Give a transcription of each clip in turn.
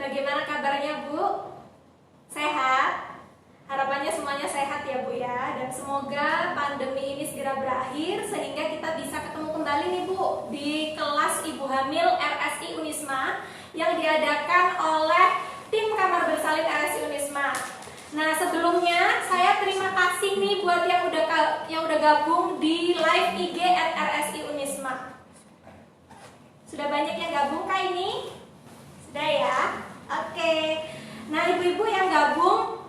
Bagaimana kabarnya Bu? Sehat? Harapannya semuanya sehat ya Bu ya. Dan semoga pandemi ini segera berakhir sehingga kita bisa ketemu kembali nih Bu di kelas Ibu Hamil RSI Unisma yang diadakan oleh tim kamar bersalin RSI Unisma. Nah, sebelumnya saya terima kasih nih buat yang udah gabung di live IG @RSI Unisma. Sudah banyak yang gabung kah ini? Sudah ya? Oke. Nah, ibu-ibu yang gabung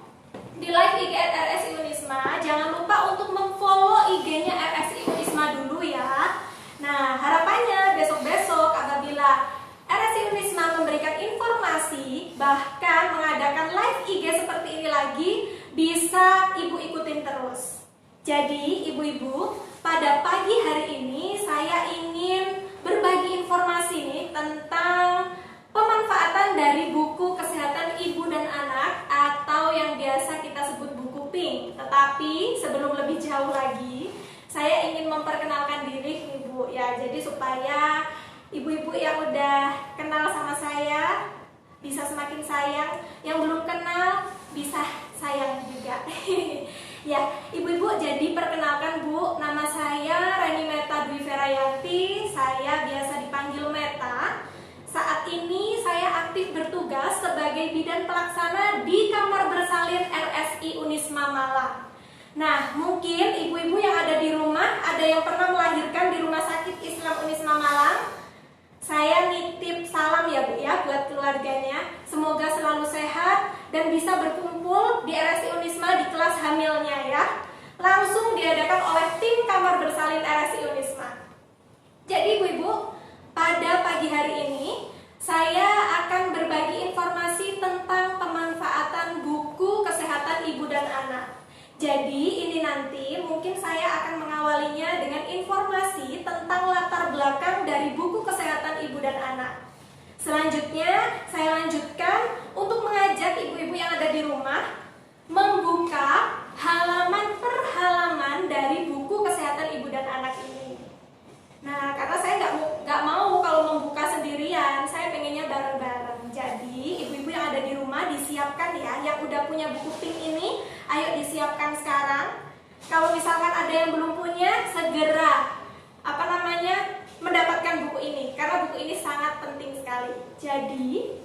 di live IG RSI Unisma, jangan lupa untuk memfollow IG-nya RSI Unisma dulu ya. Nah, harapannya besok-besok apabila RSI Unisma memberikan informasi, bahkan mengadakan live IG seperti ini lagi, bisa ibu ikutin terus. Jadi, ibu-ibu, pada pagi hari ini saya ingin berbagi informasi nih tentang pemanfaatan dari buku kesehatan ibu dan anak atau yang biasa kita sebut buku pink. Tetapi sebelum lebih jauh lagi, saya ingin memperkenalkan diri nih Bu ya. Jadi supaya ibu-ibu yang udah kenal sama saya bisa semakin sayang, yang belum kenal bisa sayang juga. Ya, ibu-ibu, jadi perkenalkan Bu, nama saya Reni Meta Dwi Ferayanti, saya biasa dipanggil Meta. Saat ini saya aktif bertugas sebagai bidan pelaksana di kamar bersalin RSI Unisma Malang. Nah, mungkin ibu-ibu yang ada di rumah, ada yang pernah melahirkan di Rumah Sakit Islam Unisma Malang. Saya nitip salam ya Bu ya buat keluarganya. Semoga selalu sehat dan bisa berkumpul di RSI Unisma di kelas hamilnya ya. Langsung diadakan oleh tim kamar bersalin RSI Unisma. Jadi ibu-ibu, pada pagi hari ini saya akan berbagi informasi tentang pemanfaatan buku kesehatan ibu dan anak. Jadi ini nanti mungkin saya akan mengawalinya dengan informasi tentang latar belakang dari buku kesehatan ibu dan anak. Selanjutnya saya lanjutkan untuk mengajak ibu-ibu yang ada di rumah membuka halaman per halaman dari buku kesehatan ibu dan anak ini. Nah, karena saya nggak mau kalau membuka sendirian, saya pengennya bareng-bareng. Jadi, ibu-ibu yang ada di rumah disiapkan ya, yang udah punya buku pink ini, ayo disiapkan sekarang. Kalau misalkan ada yang belum punya, segera mendapatkan buku ini, karena buku ini sangat penting sekali. Jadi,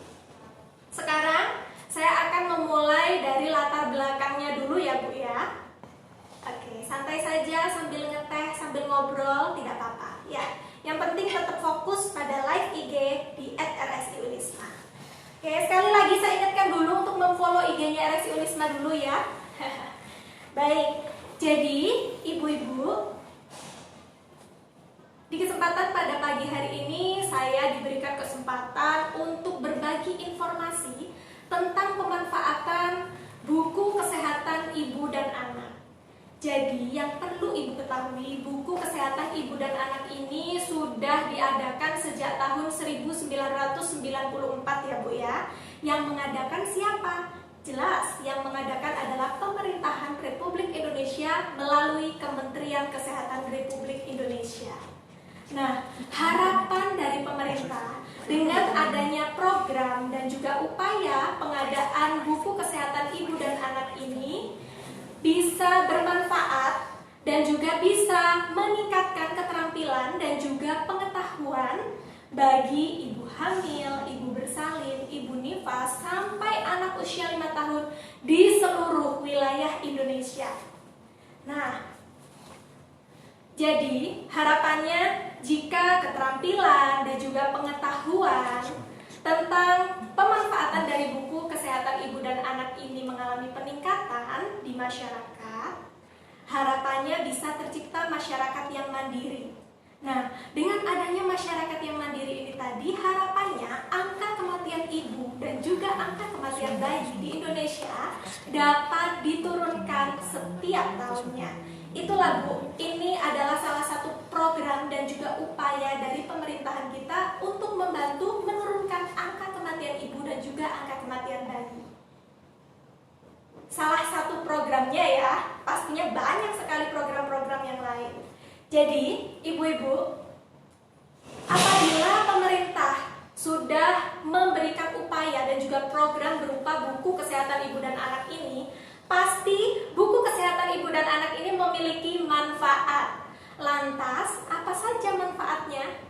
sekarang saya akan memulai dari latar belakangnya dulu ya Bu ya. Oke, santai saja sambil ngeteh, sambil ngobrol, tidak apa-apa. Ya, yang penting tetap fokus pada live IG di @RSI Unisma. Oke, sekali lagi saya ingatkan dulu untuk memfollow IG-nya RSI Unisma dulu ya. Baik, jadi ibu-ibu, di kesempatan pada pagi hari ini saya diberikan kesempatan untuk berbagi informasi tentang pemanfaatan buku kesehatan ibu dan anak. Jadi yang perlu ibu ketahui, buku kesehatan ibu dan anak ini sudah diadakan sejak tahun 1994 ya Bu ya. Yang mengadakan siapa? Jelas, yang mengadakan adalah pemerintahan Republik Indonesia melalui Kementerian Kesehatan Republik Indonesia. Nah, harapan dari pemerintah dengan adanya program dan juga upaya pengadaan buku kesehatan ibu dan anak ini bisa bermanfaat dan juga bisa meningkatkan keterampilan dan juga pengetahuan bagi ibu hamil, ibu bersalin, ibu nifas sampai anak usia 5 tahun di seluruh wilayah Indonesia. Nah, jadi harapannya jika keterampilan dan juga pengetahuan tentang pemanfaatan dari buku kesehatan ibu dan anak ini mengalami peningkatan di masyarakat, harapannya bisa tercipta masyarakat yang mandiri. Nah, dengan adanya masyarakat yang mandiri ini tadi, harapannya angka kematian ibu dan juga angka kematian bayi di Indonesia dapat diturunkan setiap tahunnya. Itulah Bu, ini adalah salah satu program dan juga upaya dari pemerintahan kita untuk membantu menurunkan angka kematian ibu dan juga angka kematian bayi. Salah satu programnya ya, pastinya banyak sekali program-program yang lain. Jadi, ibu-ibu, apabila pemerintah sudah memberikan upaya dan juga memiliki manfaat. Lantas, apa saja manfaatnya?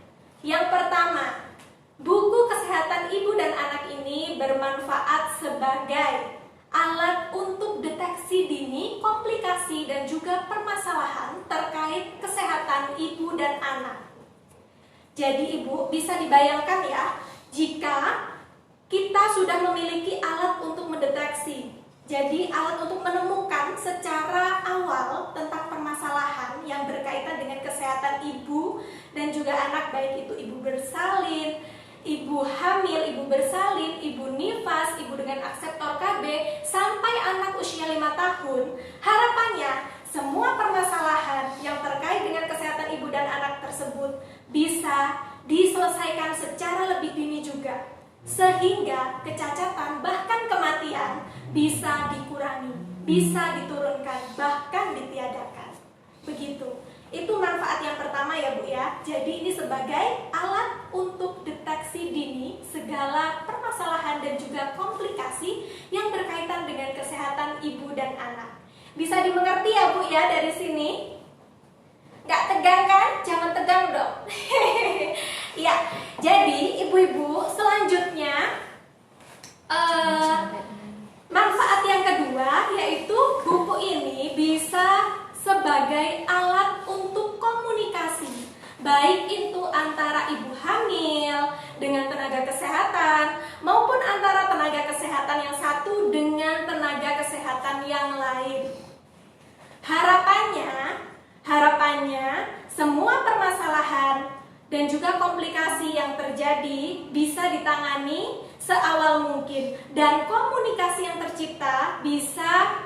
Yang pertama, buku kesehatan ibu dan anak ini bermanfaat sebagai alat untuk deteksi dini komplikasi dan juga permasalahan terkait kesehatan ibu dan anak. Jadi ibu bisa dibayangkan ya, jika kita sudah memiliki alat untuk mendeteksi, jadi alat untuk menemukan secara awal tentang permasalahan yang berkaitan dengan kesehatan ibu dan juga anak, baik itu ibu bersalin, ibu hamil, ibu bersalin, ibu nifas, ibu dengan akseptor KB, sampai anak usia 5 tahun. Harapannya semua permasalahan yang terkait dengan kesehatan ibu dan anak tersebut bisa diselesaikan secara lebih dini juga, sehingga kecacatan bahkan kematian bisa dikurangi, bisa diturunkan, bahkan ditiadakan. Begitu. Itu manfaat yang pertama ya Bu ya. Jadi ini sebagai alat untuk deteksi dini segala permasalahan dan juga komplikasi yang berkaitan dengan kesehatan ibu dan anak. Bisa dimengerti ya Bu ya dari sini? Nggak tegang kan? Jangan tegang dong. Ya, jadi ibu-ibu selanjutnya manfaat yang kedua yaitu buku ini bisa sebagai alat untuk komunikasi, baik itu antara ibu hamil dengan tenaga kesehatan maupun antara tenaga kesehatan yang satu dengan tenaga kesehatan yang lain. Harapannya semua permasalahan dan juga komplikasi yang terjadi bisa ditangani seawal mungkin dan komunikasi yang tercipta bisa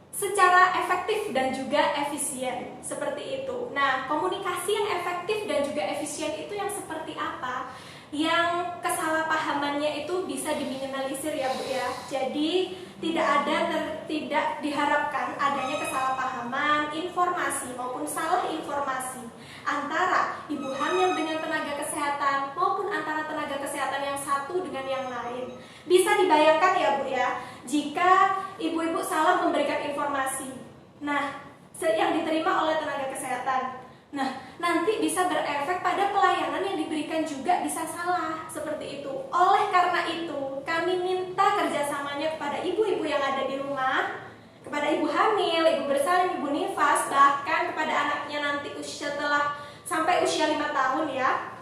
secara efektif dan juga efisien, seperti itu. Nah, komunikasi yang efektif dan juga efisien itu yang seperti apa? Yang kesalahpahamannya itu bisa diminimalisir ya Bu ya. Jadi tidak diharapkan adanya kesalahpahaman informasi maupun salah informasi antara ibu hamil dengan tenaga kesehatan maupun antara tenaga kesehatan yang satu dengan yang lain. Bisa dibayangkan ya Bu ya, jika ibu-ibu salah memberikan informasi, nah yang diterima oleh tenaga kesehatan, nah nanti bisa berefek pada pelayanan yang diberikan juga bisa salah, seperti itu. Oleh karena itu kami minta kerjasamanya kepada ibu-ibu yang ada di rumah, kepada ibu hamil, ibu bersalin, ibu nifas, bahkan kepada anaknya nanti setelah sampai usia 5 tahun ya.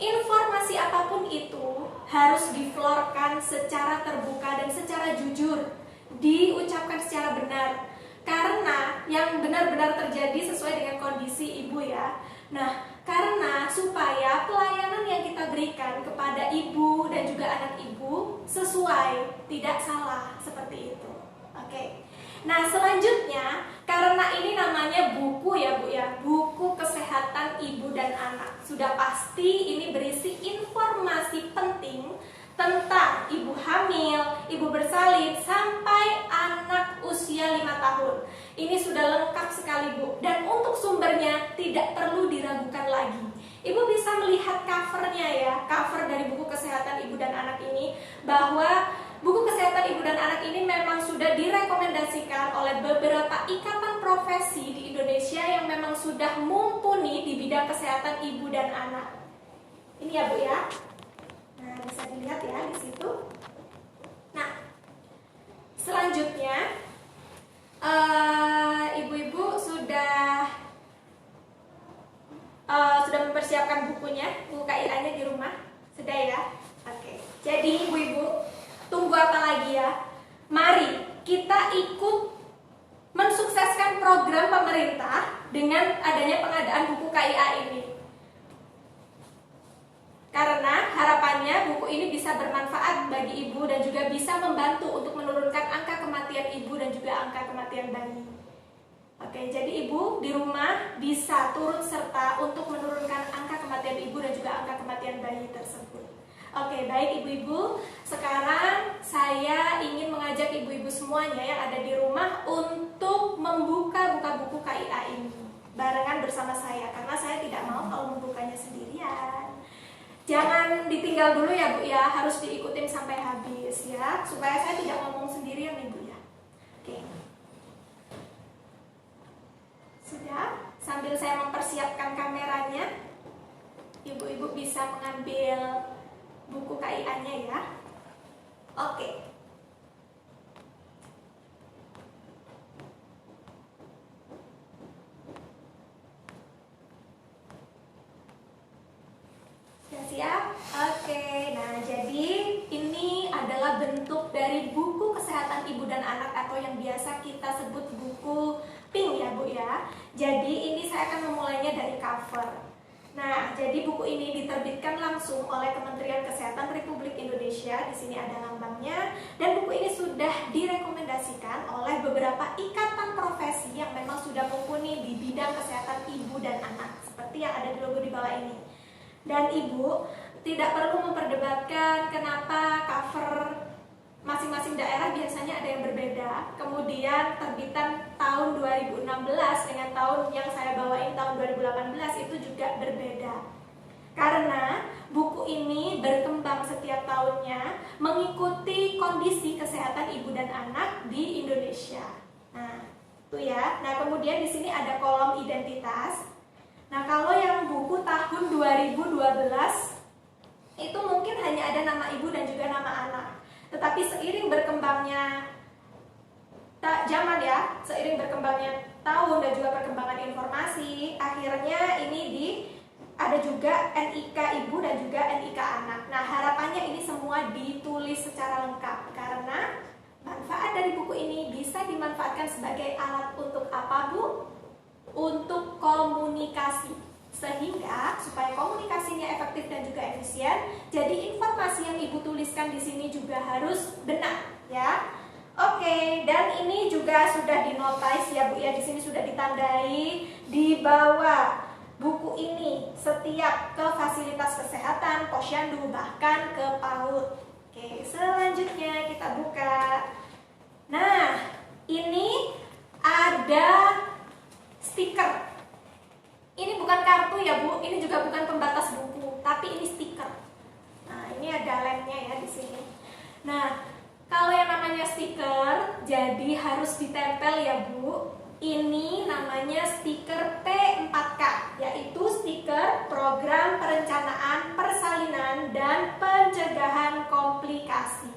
Informasi apapun itu harus diflorkan secara terbuka dan secara jujur, diucapkan secara benar, karena yang benar-benar terjadi sesuai dengan kondisi ibu ya. Nah, karena supaya pelayanan yang kita berikan kepada ibu dan juga anak ibu sesuai, tidak salah, seperti itu. Oke. Nah, selanjutnya karena ini namanya buku ya Bu ya, buku kesehatan ibu dan anak, sudah pasti ini berisi informasi penting tentang ibu hamil, ibu bersalin sampai anak usia 5 tahun. Ini sudah lengkap sekali Bu, dan untuk sumbernya tidak perlu diragukan lagi. Ibu bisa melihat covernya ya, cover dari buku kesehatan ibu dan anak ini, bahwa buku kesehatan ibu dan anak ini memang sudah direkomendasikan oleh beberapa ikatan profesi di Indonesia yang memang sudah mumpuni di bidang kesehatan ibu dan anak. Ini ya Bu ya. Nah, bisa dilihat ya di situ. Nah, selanjutnya ibu-ibu sudah mempersiapkan bukunya, buku KIA-nya di rumah, sudah ya? Oke. Jadi ibu-ibu, tunggu apa lagi ya? Mari kita ikut mensukseskan program pemerintah dengan adanya pengadaan buku KIA ini. Karena harapannya buku ini bisa bermanfaat bagi ibu dan juga bisa membantu untuk menurunkan angka kematian ibu dan juga angka kematian bayi. Oke, jadi ibu di rumah bisa turut serta untuk menurunkan angka kematian ibu dan juga angka kematian bayi tersebut. Oke, baik ibu-ibu, sekarang saya ingin mengajak ibu-ibu semuanya yang ada di rumah untuk membuka buku KIA ini barengan bersama saya, karena saya tidak mau kalau membukanya sendirian. Jangan ditinggal dulu ya Bu ya, harus diikutin sampai habis ya, supaya saya tidak ngomong sendirian ibu ya. Oke. Sudah? Sambil saya mempersiapkan kameranya, ibu-ibu bisa mengambil buku KIA-nya ya. Oke. Sudah siap? Oke. Nah, jadi ini adalah bentuk dari buku kesehatan ibu dan anak atau yang biasa kita sebut buku pink ya Bu ya. Jadi ini saya akan memulainya dari cover. Nah, jadi buku ini diterbitkan langsung oleh Kementerian Kesehatan Republik Indonesia. Di sini ada lambangnya, dan buku ini sudah direkomendasikan oleh beberapa ikatan profesi yang memang sudah mumpuni di bidang kesehatan ibu dan anak, seperti yang ada di logo di bawah ini. Dan ibu tidak perlu memperdebatkan kenapa cover masing-masing daerah biasanya ada yang berbeda. Kemudian terbitan tahun 2016 dengan tahun yang saya bawain tahun 2018 itu juga berbeda. Karena buku ini berkembang setiap tahunnya mengikuti kondisi kesehatan ibu dan anak di Indonesia. Nah, itu ya. Nah, kemudian di sini ada kolom identitas. Nah, kalau yang buku tahun 2012 itu mungkin hanya ada nama ibu dan juga nama anak. Tetapi seiring berkembangnya zaman ya, seiring berkembangnya tahun dan juga perkembangan informasi, akhirnya ini ada juga NIK ibu dan juga NIK anak. Nah, harapannya ini semua ditulis secara lengkap karena manfaat dari buku ini bisa dimanfaatkan sebagai alat untuk apa, Bu? Untuk komunikasi, sehingga supaya komunikasinya efektif dan juga efisien, jadi informasi yang ibu tuliskan di sini juga harus benar ya. Oke, dan ini juga sudah dinotis ya Bu ya, di sini sudah ditandai di bawah buku ini setiap ke fasilitas kesehatan, posyandu, bahkan ke PAUD. Oke, selanjutnya kita buka. Nah, ini ada stiker. Ini bukan kartu ya Bu, ini juga bukan pembatas buku, tapi ini stiker. Nah, ini ada lemnya ya di sini. Nah, kalau yang namanya stiker, jadi harus ditempel ya Bu. Ini namanya stiker P4K, yaitu stiker Program Perencanaan Persalinan dan Pencegahan Komplikasi.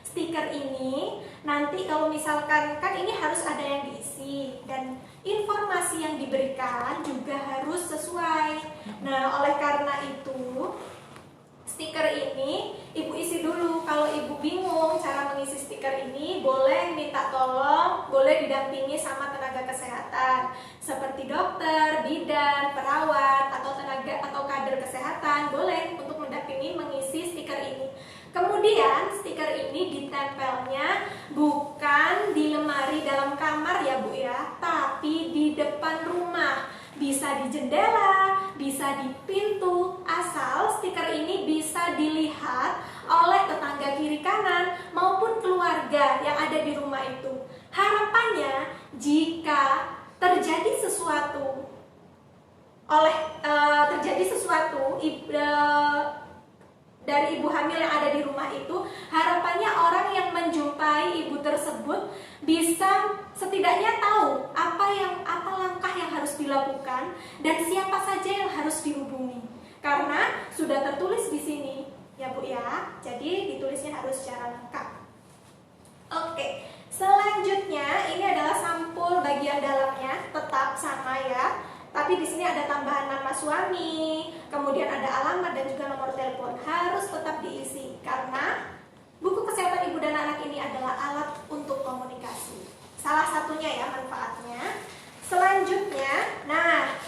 Stiker ini nanti kalau misalkan, kan ini harus ada yang diisi dan informasi yang diberikan juga harus sesuai. Nah, oleh karena itu stiker ini ibu isi dulu. Kalau ibu bingung cara mengisi stiker ini, boleh minta tolong, boleh didampingi sama tenaga kesehatan seperti dokter, bidan, perawat, atau tenaga atau kader kesehatan, boleh untuk mendampingi mengisi stiker ini. Kemudian stiker ini ditempelnya bukan di lemari dalam kamar ya Bu ya, tapi di depan rumah. Bisa di jendela, bisa di pintu, asal stiker ini bisa dilihat oleh tetangga kiri kanan maupun keluarga yang ada di rumah itu. Harapannya jika terjadi sesuatu dari ibu hamil yang ada di rumah itu, harapannya orang yang menjumpai ibu tersebut bisa setidaknya tahu apa langkah yang harus dilakukan dan siapa saja yang harus dihubungi. Karena sudah tertulis di sini, ya Bu ya. Jadi ditulisnya harus secara lengkap. Oke, selanjutnya ini adalah sampul bagian dalamnya, tetap sama ya. Tapi di sini ada tambahan nama suami, kemudian ada alamat dan juga nomor telepon, harus tetap diisi karena buku kesehatan ibu dan anak ini adalah alat untuk komunikasi. Salah satunya ya manfaatnya. Selanjutnya, nah,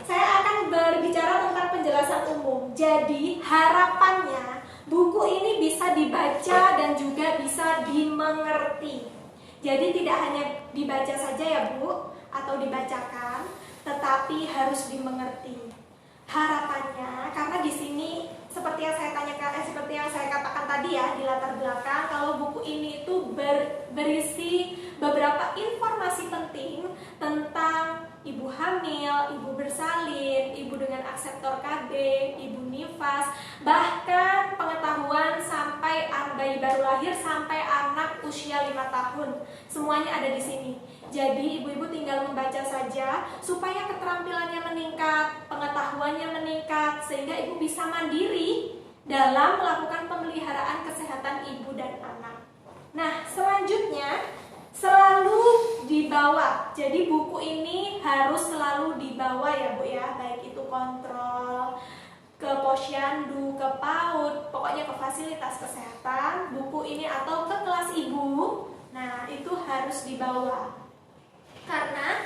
saya akan berbicara tentang penjelasan umum. Jadi harapannya buku ini bisa dibaca dan juga bisa dimengerti. Jadi tidak hanya dibaca saja ya Bu, atau dibacakan, tetapi harus dimengerti. Harapannya, karena di sini seperti yang saya katakan tadi ya di latar belakang, kalau buku ini itu berisi beberapa informasi penting tentang ibu hamil, ibu bersalin, ibu dengan akseptor KB, ibu nifas, bahkan pengetahuan sampai bayi baru lahir sampai anak usia 5 tahun. Semuanya ada di sini. Jadi ibu-ibu tinggal membaca saja supaya keterampilannya meningkat, pengetahuannya meningkat, sehingga ibu bisa mandiri dalam melakukan pemeliharaan kesehatan ibu dan anak. Nah, selanjutnya selalu dibawa. Jadi buku ini harus selalu dibawa ya Bu ya, baik itu kontrol, ke posyandu, ke PAUD, pokoknya ke fasilitas kesehatan, buku ini atau ke kelas ibu. Nah, itu harus dibawa. Karena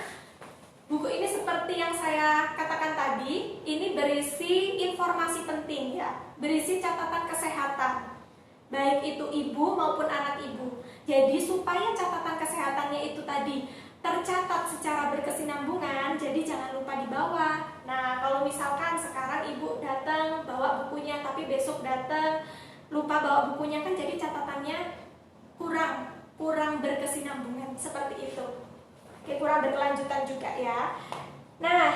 buku ini seperti yang saya katakan tadi, ini berisi informasi penting ya, berisi catatan kesehatan, baik itu ibu maupun anak ibu. Jadi supaya catatan kesehatannya itu tadi tercatat secara berkesinambungan, jadi jangan lupa dibawa. Nah, kalau misalkan sekarang ibu datang bawa bukunya, tapi besok datang lupa bawa bukunya, kan jadi catatannya kurang berkesinambungan, seperti itu. Oke, kurang berkelanjutan juga ya. Nah,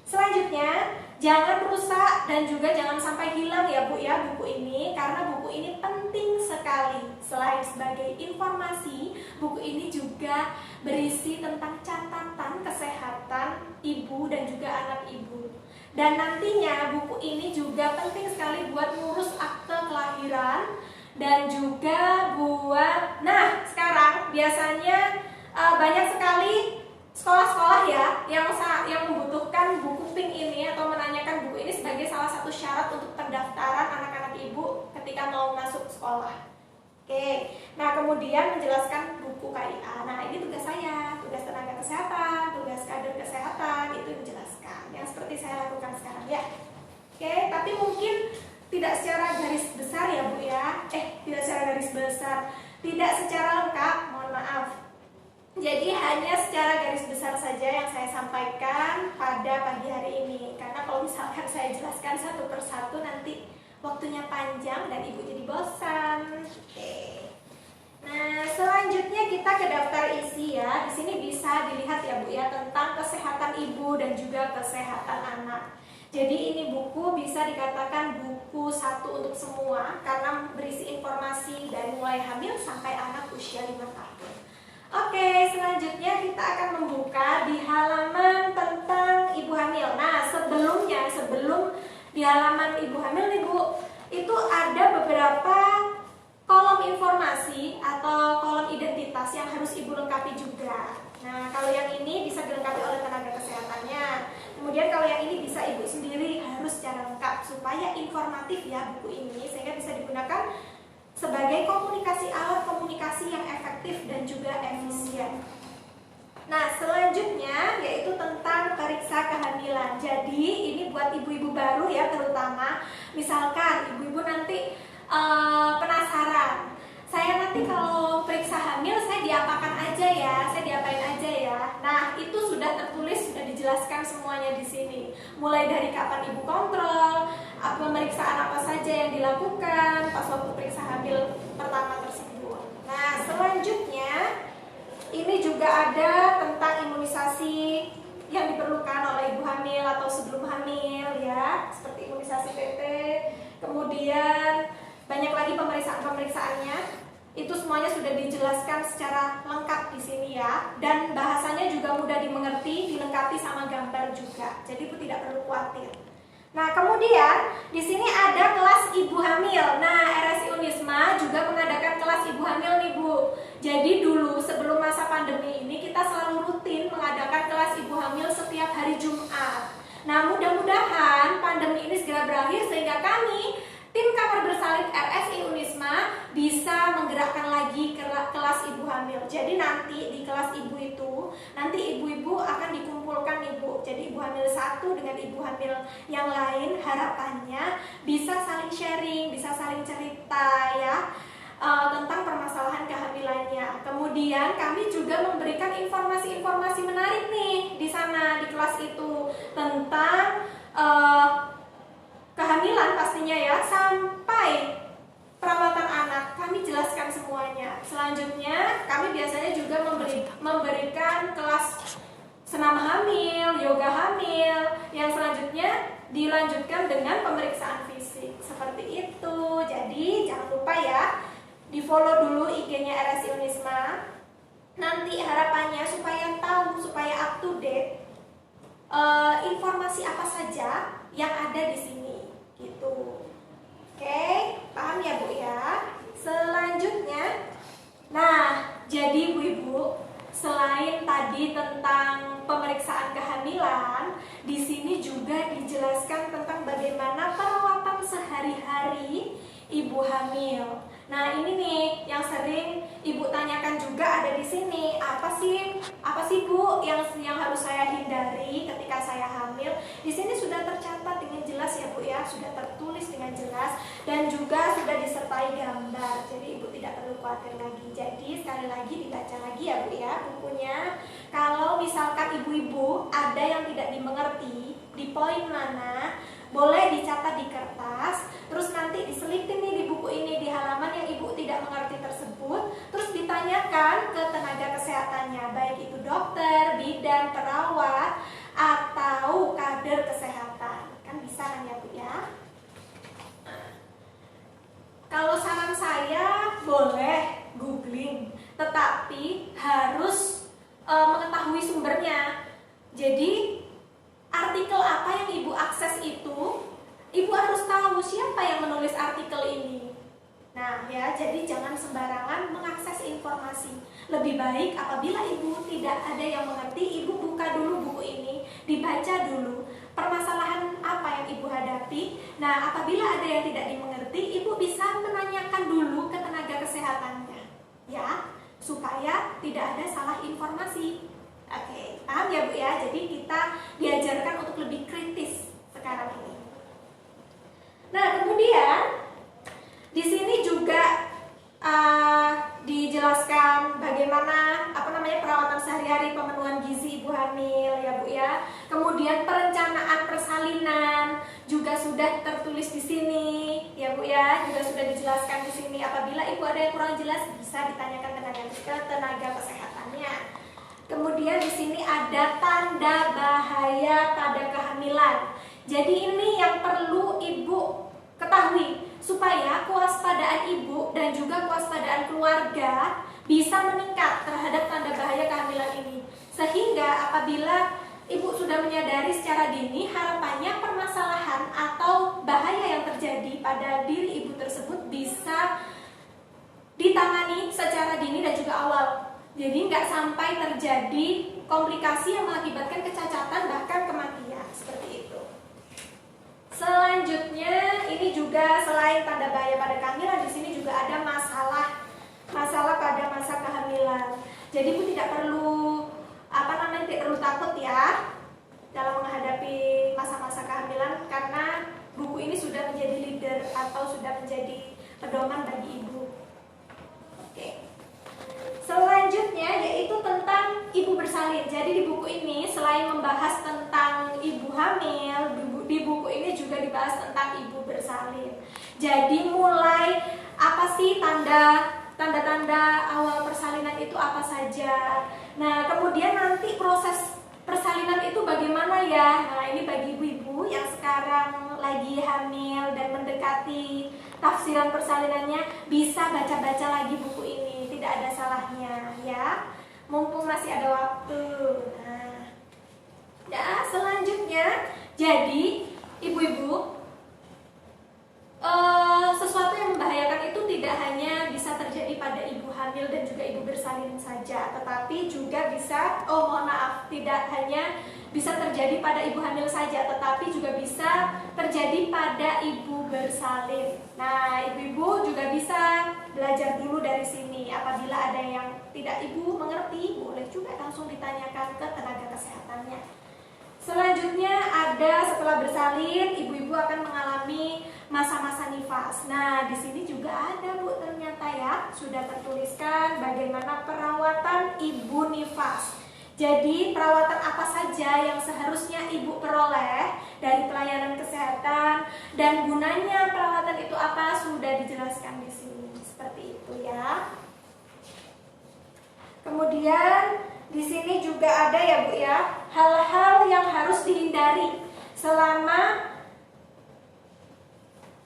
selanjutnya jangan rusak dan juga jangan sampai hilang ya Bu ya buku ini, karena buku ini penting sekali. Selain sebagai informasi, buku ini juga berisi tentang catatan kesehatan ibu dan juga anak ibu. Dan nantinya buku ini juga penting sekali buat ngurus akte kelahiran dan juga buat, nah sekarang biasanya banyak sekali sekolah-sekolah ya yang membutuhkan buku pink ini atau menanyakan buku ini sebagai salah satu syarat untuk pendaftaran anak-anak ibu ketika mau masuk sekolah. Oke, nah kemudian menjelaskan buku KIA. Nah ini tugas saya, tugas tenaga kesehatan, tugas kader kesehatan, itu menjelaskan yang seperti saya lakukan sekarang ya. Oke, tapi mungkin tidak secara garis besar ya Bu ya. Tidak secara garis besar, tidak secara lengkap, mohon maaf. Jadi hanya secara garis besar saja yang saya sampaikan pada pagi hari ini. Karena kalau misalkan saya jelaskan satu persatu nanti waktunya panjang dan ibu jadi bosan. Oke. Nah, selanjutnya kita ke daftar isi ya. Di sini bisa dilihat ya Bu ya tentang kesehatan ibu dan juga kesehatan anak. Jadi ini buku bisa dikatakan buku satu untuk semua karena berisi informasi dari mulai hamil sampai anak usia 5 tahun. Oke, selanjutnya kita akan membuka di halaman tentang ibu hamil. Nah, sebelum di halaman ibu hamil nih Bu, itu ada beberapa kolom informasi atau kolom identitas yang harus ibu lengkapi juga. Nah, kalau yang ini bisa dilengkapi oleh tenaga kesehatannya. Kemudian kalau yang ini bisa ibu sendiri harus secara lengkap supaya informatif ya buku ini, sehingga bisa digunakan sebagai alat komunikasi yang efektif dan juga efisien. Nah, selanjutnya yaitu tentang periksa kehamilan. Jadi ini buat ibu-ibu baru ya terutama. Misalkan ibu-ibu nanti penasaran, saya nanti kalau periksa hamil saya diapakan aja ya, saya diapain aja ya. Nah, itu sudah tertulis, sudah dijelaskan semuanya di sini. Mulai dari kapan ibu kontrol, pemeriksaan apa saja yang dilakukan pas waktu periksa hamil pertama tersebut. Nah, selanjutnya ini juga ada tentang imunisasi yang diperlukan oleh ibu hamil atau sebelum hamil ya, seperti imunisasi TT. Kemudian banyak lagi pemeriksaannya. Itu semuanya sudah dijelaskan secara lengkap di sini ya, dan bahasanya juga mudah dimengerti, dilengkapi sama gambar juga. Jadi ibu tidak perlu khawatir. Nah, kemudian di sini ada kelas ibu hamil. Nah, RSI Unisma juga mengadakan kelas ibu hamil nih Bu. Jadi dulu sebelum masa pandemi ini kita selalu rutin mengadakan kelas ibu hamil setiap hari Jumat. Nah, mudah-mudahan pandemi ini segera berakhir sehingga kami tim kamar bersalin RSI Unisma bisa menggerakkan lagi kelas ibu hamil. Jadi nanti di kelas ibu itu, nanti ibu-ibu akan dikumpulkan ibu. Jadi ibu hamil satu dengan ibu hamil yang lain, harapannya bisa saling sharing, bisa saling cerita ya tentang permasalahan kehamilannya. Kemudian kami juga memberikan informasi-informasi menarik nih di sana di kelas itu tentang kehamilan pastinya ya, sampai perawatan anak kami jelaskan semuanya. Selanjutnya kami biasanya juga memberikan kelas senam hamil, yoga hamil, yang selanjutnya dilanjutkan dengan pemeriksaan fisik seperti itu. Jadi jangan lupa ya di follow dulu IG-nya RSI Unisma. nanti harapannya supaya tahu, supaya up to date informasi apa saja yang ada di sini gitu. Oke, paham ya Bu ya? Selanjutnya, nah jadi Bu-ibu, selain tadi tentang pemeriksaan kehamilan, di sini juga dijelaskan tentang bagaimana perawatan sehari-hari ibu hamil. Nah, ini nih yang sering Ibu tanyakan juga ada di sini. Apa sih Bu yang harus saya hindari ketika saya hamil? Di sini sudah tercatat dengan jelas ya Bu ya, sudah tertulis dengan jelas dan juga sudah disertai gambar. Jadi Ibu tidak perlu khawatir lagi. Jadi sekali lagi dibaca lagi ya Bu ya bukunya. Kalau misalkan ibu-ibu ada yang tidak dimengerti di poin mana, boleh dicatat di kertas, terus nanti diselipin nih di buku ini di halaman yang ibu tidak mengerti tersebut, terus ditanyakan ke tenaga kesehatannya, baik itu dokter, bidan, perawat, atau kader kesehatan. Kan bisa kan ya Bu ya? Kalau saran saya boleh googling, tetapi harus mengetahui sumbernya. Jadi artikel apa yang ibu akses itu, ibu harus tahu siapa yang menulis artikel ini. Nah ya, jadi jangan sembarangan mengakses informasi. Lebih baik apabila ibu tidak ada yang mengerti, ibu buka dulu buku ini, dibaca dulu permasalahan apa yang ibu hadapi. Nah, apabila ada yang tidak dimengerti, ibu bisa menanyakan dulu ke tenaga kesehatannya, ya, supaya tidak ada salah informasi. Oke, paham ya Bu ya? Jadi kita diajarkan untuk lebih kritis sekarang ini. Nah, kemudian di sini juga dijelaskan bagaimana perawatan sehari-hari pemenuhan gizi ibu hamil ya Bu ya. Kemudian perencanaan persalinan juga sudah tertulis di sini ya Bu ya, juga sudah dijelaskan di sini. Apabila ibu ada yang kurang jelas bisa ditanyakan ke tenaga kesehatannya. Kemudian di sini ada tanda bahaya pada kehamilan. Jadi ini yang perlu ibu ketahui supaya kewaspadaan ibu dan juga kewaspadaan keluarga bisa meningkat terhadap tanda bahaya kehamilan ini. Sehingga apabila ibu sudah menyadari secara dini, harapannya permasalahan atau bahaya yang terjadi pada diri ibu tersebut bisa ditangani secara dini dan juga awal. Jadi nggak sampai terjadi komplikasi yang mengakibatkan kecacatan bahkan kematian seperti itu. Selanjutnya ini juga selain tanda bahaya pada kehamilan, di sini juga ada masalah pada masa kehamilan. Jadi ibu tidak perlu tidak perlu takut ya dalam menghadapi masa-masa kehamilan, karena buku ini sudah menjadi leader atau sudah menjadi pedoman bagi ibu. Oke. Selanjutnya yaitu tentang ibu bersalin. Jadi di buku ini selain membahas tentang ibu hamil, di buku ini juga dibahas tentang ibu bersalin. Jadi mulai apa sih tanda-tanda awal persalinan itu apa saja. Nah, kemudian nanti proses persalinan itu bagaimana ya. Nah, ini bagi ibu-ibu yang sekarang lagi hamil dan mendekati tafsiran persalinannya, bisa baca-baca lagi buku ini. Tidak ada salahnya ya, mumpung masih ada waktu. Nah, ya selanjutnya, jadi ibu-ibu, sesuatu yang membahayakan itu tidak hanya bisa terjadi pada ibu hamil dan juga ibu bersalin saja, tetapi juga bisa, tidak hanya bisa terjadi pada ibu hamil saja, tetapi juga bisa terjadi pada ibu bersalin. Nah, ibu-ibu juga bisa belajar dulu dari sini. Apabila ada yang tidak ibu mengerti, boleh juga langsung ditanyakan ke tenaga kesehatannya. Selanjutnya ada setelah bersalin, ibu-ibu akan mengalami masa-masa nifas. Nah, di sini juga ada Bu, ternyata ya, sudah tertuliskan bagaimana perawatan ibu nifas. Jadi perawatan apa saja yang seharusnya ibu peroleh dari pelayanan kesehatan dan gunanya perawatan itu apa sudah dijelaskan di sini. Seperti itu ya. Kemudian di sini juga ada ya Bu ya, hal-hal yang harus dihindari selama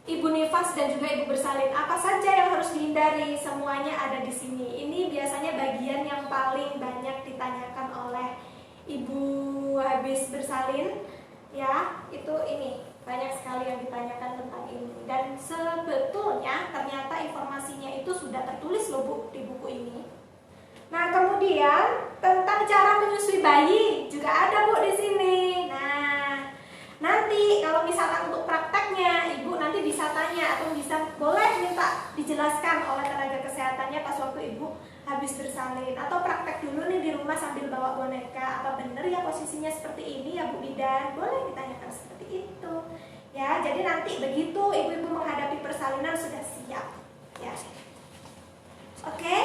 ibu nifas nifas dan juga ibu bersalin. Apa saja yang harus dihindari? Semuanya ada di sini. Ini biasanya bagian yang paling banyak ditanyakan oleh ibu habis bersalin, ya. Itu ini banyak sekali yang ditanyakan tentang ini. Dan sebetulnya ternyata informasinya itu sudah tertulis loh Bu di buku ini. Nah, kemudian tentang cara menyusui bayi juga ada Bu di sini. Nah, nanti kalau misalkan untuk prakteknya ibu nanti bisa tanya atau bisa boleh minta dijelaskan oleh tenaga kesehatannya pas waktu ibu habis bersalin, atau praktek dulu nih di rumah sambil bawa boneka. Apa benar ya posisinya seperti ini ya Bu Bidan? Boleh ditanyakan seperti itu. Ya, jadi nanti begitu ibu-ibu menghadapi persalinan sudah siap. Ya. Oke,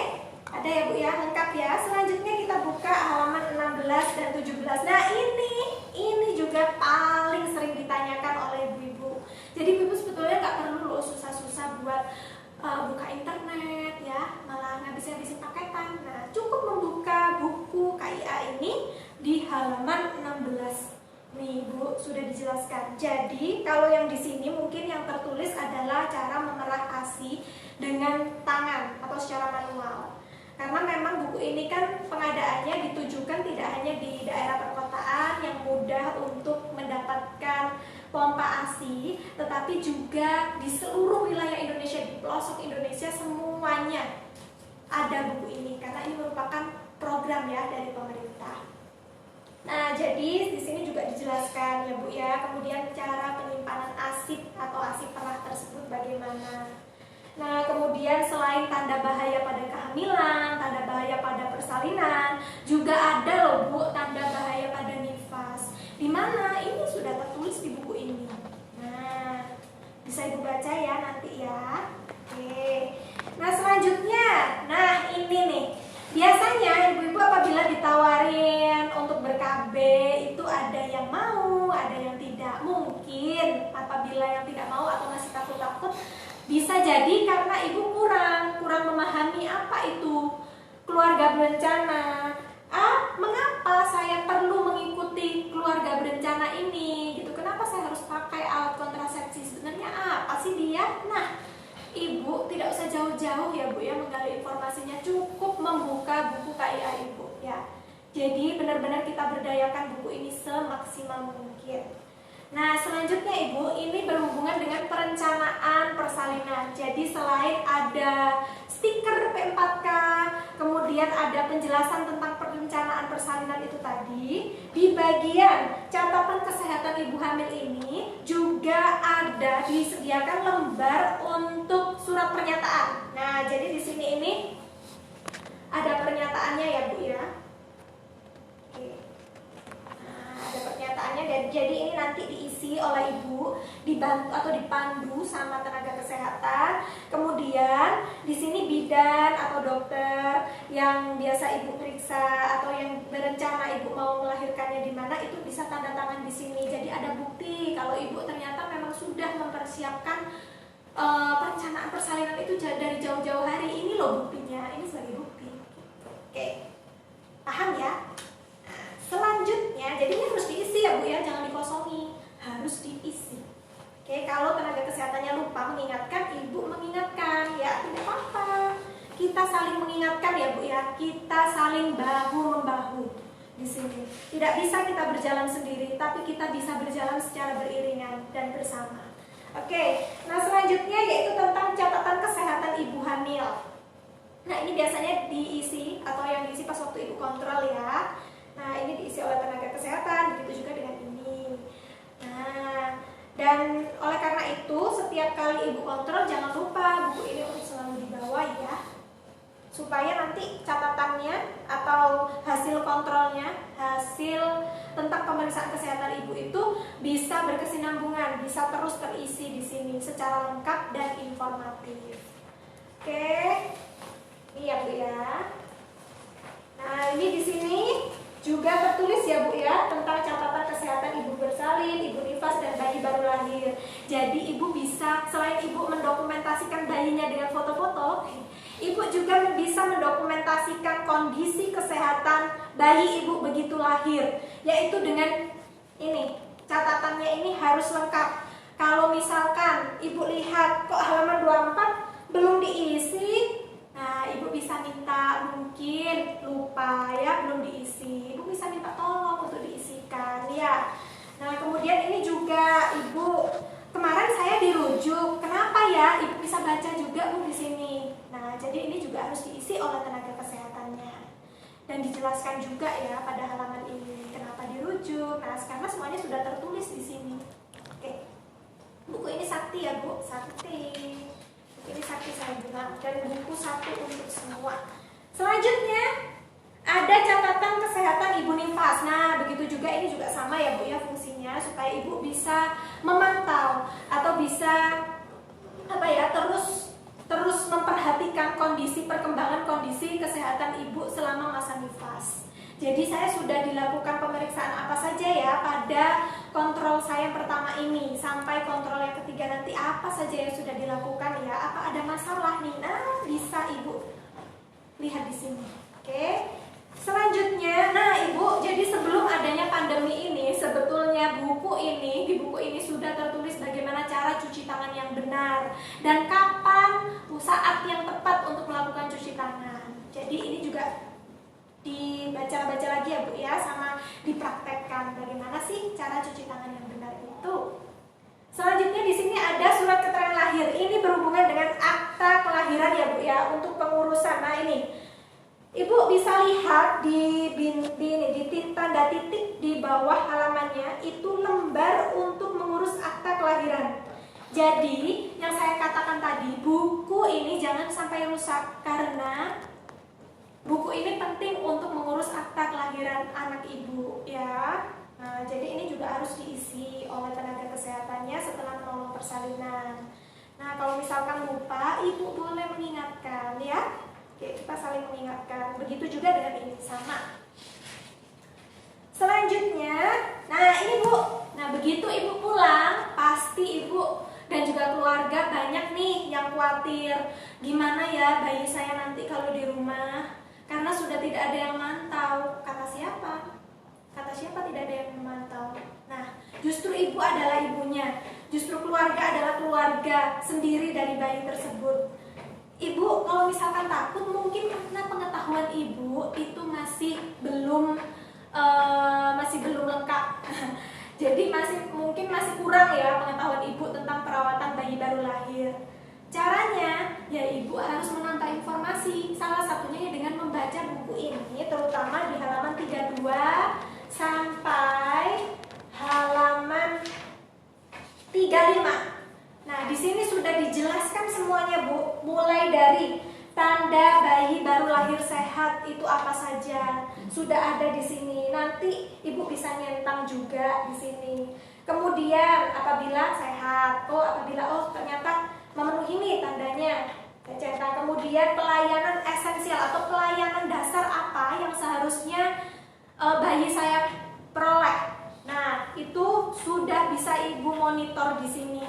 ada ya Bu ya, lengkap ya. Selanjutnya kita buka halaman 16 dan 17. Nah, ini juga paling sering ditanyakan oleh ibu-ibu. Jadi ibu-ibu sebetulnya nggak perlu loh susah-susah buat buka internet ya, malah ngabisin paketan. Nah, cukup membuka buku KIA ini di halaman 16. Nih Bu, sudah dijelaskan. Jadi kalau yang di sini mungkin yang tertulis adalah cara memerah ASI dengan tangan atau secara manual. Karena memang buku ini kan pengadaannya ditujukan tidak hanya di daerah perkotaan yang mudah untuk mendapatkan pompa ASI, tetapi juga di seluruh wilayah Indonesia, di pelosok Indonesia semuanya ada buku ini karena ini merupakan program ya dari pemerintah. Nah, jadi di sini juga dijelaskan ya Bu ya, kemudian cara penyimpanan ASI atau ASI perah tersebut bagaimana. Nah, kemudian selain tanda bahaya pada kehamilan, tanda bahaya pada persalinan, juga ada loh Bu tanda bahaya pada nifas. Di mana ini sudah tertulis di buku ini. Nah, bisa Ibu baca ya nanti ya. Oke. Nah, selanjutnya, nah ini nih. Biasanya ibu-ibu apabila ditawarin untuk ber-KB itu ada yang mau, ada yang tidak. Mungkin apabila yang tidak mau atau masih takut-takut, bisa jadi karena ibu kurang memahami apa itu keluarga berencana. Mengapa saya perlu mengikuti keluarga berencana ini? Gitu. Kenapa saya harus pakai alat kontrasepsi? Sebenarnya apa sih dia? Nah, Ibu tidak usah jauh-jauh ya Bu ya menggali informasinya, cukup membuka buku KIA Ibu ya. Jadi benar-benar kita berdayakan buku ini semaksimal mungkin. Nah, selanjutnya Ibu, ini berhubungan dengan perencanaan persalinan. Jadi selain ada stiker P4K, kemudian ada penjelasan tentang perencanaan persalinan itu tadi, di bagian catatan kesehatan ibu hamil ini juga ada disediakan lembar untuk surat pernyataan. Nah, jadi di sini ini ada pernyataannya ya Bu ya. Oke. Ada pernyataannya dan jadi ini nanti diisi oleh ibu, dibantu atau dipandu sama tenaga kesehatan. Kemudian di sini bidan atau dokter yang biasa ibu periksa atau yang berencana ibu mau melahirkannya di mana itu bisa tanda tangan di sini. Jadi ada bukti kalau ibu ternyata memang sudah mempersiapkan perencanaan persalinan itu dari jauh-jauh hari. Ini loh buktinya, ini sebagai bukti. Oke, paham ya? Selanjutnya, jadi ini harus diisi ya Bu ya, jangan dikosongi, harus diisi. Oke, kalau tenaga kesehatannya lupa mengingatkan, ibu mengingatkan, ya tidak apa-apa. Kita saling mengingatkan ya Bu ya, kita saling bahu-membahu di sini. Tidak bisa kita berjalan sendiri, tapi kita bisa berjalan secara beriringan dan bersama. Oke, nah selanjutnya yaitu tentang catatan kesehatan ibu hamil. Nah ini biasanya diisi atau yang diisi pas waktu ibu kontrol ya. Nah ini diisi oleh tenaga kesehatan, begitu juga dengan ini. Nah, dan oleh karena itu setiap kali ibu kontrol jangan lupa buku ini untuk selalu dibawa ya, supaya nanti catatannya atau hasil kontrolnya, hasil tentang pemeriksaan kesehatan ibu itu bisa berkesinambungan, bisa terus terisi di sini secara lengkap dan informatif. Oke, ini ya Bu ya. Nah ini di sini juga tertulis ya Bu ya tentang catatan kesehatan ibu bersalin, ibu nifas dan bayi baru lahir. Jadi ibu bisa selain ibu mendokumentasikan bayinya dengan foto-foto, ibu juga bisa mendokumentasikan kondisi kesehatan bayi ibu begitu lahir, yaitu dengan ini catatannya ini harus lengkap. Kalau misalkan Ibu lihat kok halaman 24 belum diisi, nah Ibu bisa minta, mungkin lupa ya belum diisi, Ibu bisa minta tolong untuk diisikan ya. Nah kemudian ini juga Ibu, kemarin saya dirujuk, kenapa ya? Ibu bisa baca juga Bu di sini. Nah jadi ini juga harus diisi oleh tenaga kesehatannya dan dijelaskan juga ya pada halaman ini kenapa dirujuk. Nah karena semuanya sudah tertulis di sini. Oke. Buku ini sakti ya Bu, sakti. Buku ini sakti saya bilang, dan buku satu untuk semua. Selanjutnya ada catatan kesehatan ibu nifas. Nah begitu juga, ini juga sama ya Bu ya fungsinya, supaya ibu bisa memantau atau bisa terus memperhatikan perkembangan kondisi kesehatan ibu selama masa nifas. Jadi saya sudah dilakukan pemeriksaan apa saja ya pada kontrol saya yang pertama ini sampai kontrol yang ketiga nanti, apa saja yang sudah dilakukan ya, apa ada masalah nih. Nah bisa Ibu lihat di sini. Oke. Selanjutnya, nah Ibu, jadi sebelum adanya pandemi ini sebetulnya di buku ini sudah tertulis bagaimana cara cuci tangan yang benar dan kapan saat yang tepat untuk melakukan cuci tangan. Jadi ini juga dibaca-baca lagi ya Bu ya, sama dipraktekkan bagaimana sih cara cuci tangan yang benar itu. Selanjutnya di sini ada surat keterangan lahir. Ini berhubungan dengan akta kelahiran ya Bu ya, untuk pengurusan. Nah ini Ibu bisa lihat di tanda titik di bawah halamannya itu lembar untuk mengurus akta kelahiran. Jadi yang saya katakan tadi, buku ini jangan sampai rusak karena buku ini penting untuk mengurus akta kelahiran anak Ibu ya. Nah, jadi ini juga harus diisi oleh tenaga kesehatannya setelah menolong persalinan. Nah, kalau misalkan lupa, Ibu boleh mengingatkan ya. Oke, kita saling mengingatkan. Begitu juga dengan ini, sama. Selanjutnya, nah ini Bu. Nah, begitu Ibu pulang, pasti Ibu dan juga keluarga banyak nih yang khawatir. Gimana ya bayi saya nanti kalau di rumah? Karena sudah tidak ada yang mantau. Kata siapa? Kata siapa tidak ada yang memantau? Nah, justru ibu adalah ibunya. Justru keluarga adalah keluarga sendiri dari bayi tersebut. Ibu kalau misalkan takut, mungkin karena pengetahuan ibu itu masih belum lengkap. Jadi mungkin masih kurang ya pengetahuan ibu tentang perawatan bayi baru lahir. Caranya, ya ibu harus menambah informasi. Salah satunya dengan membaca buku ini, terutama di halaman 32 sampai halaman 35. Nah, di sini sudah dijelaskan semuanya Bu, mulai dari tanda bayi baru lahir sehat itu apa saja. Sudah ada di sini. Nanti ibu bisa nyentang juga di sini. Kemudian apabila sehat, apabila ternyata memenuhi nih tandanya, cetak. Kemudian pelayanan esensial atau pelayanan dasar apa yang seharusnya bayi saya peroleh. Nah, itu sudah bisa ibu monitor di sini.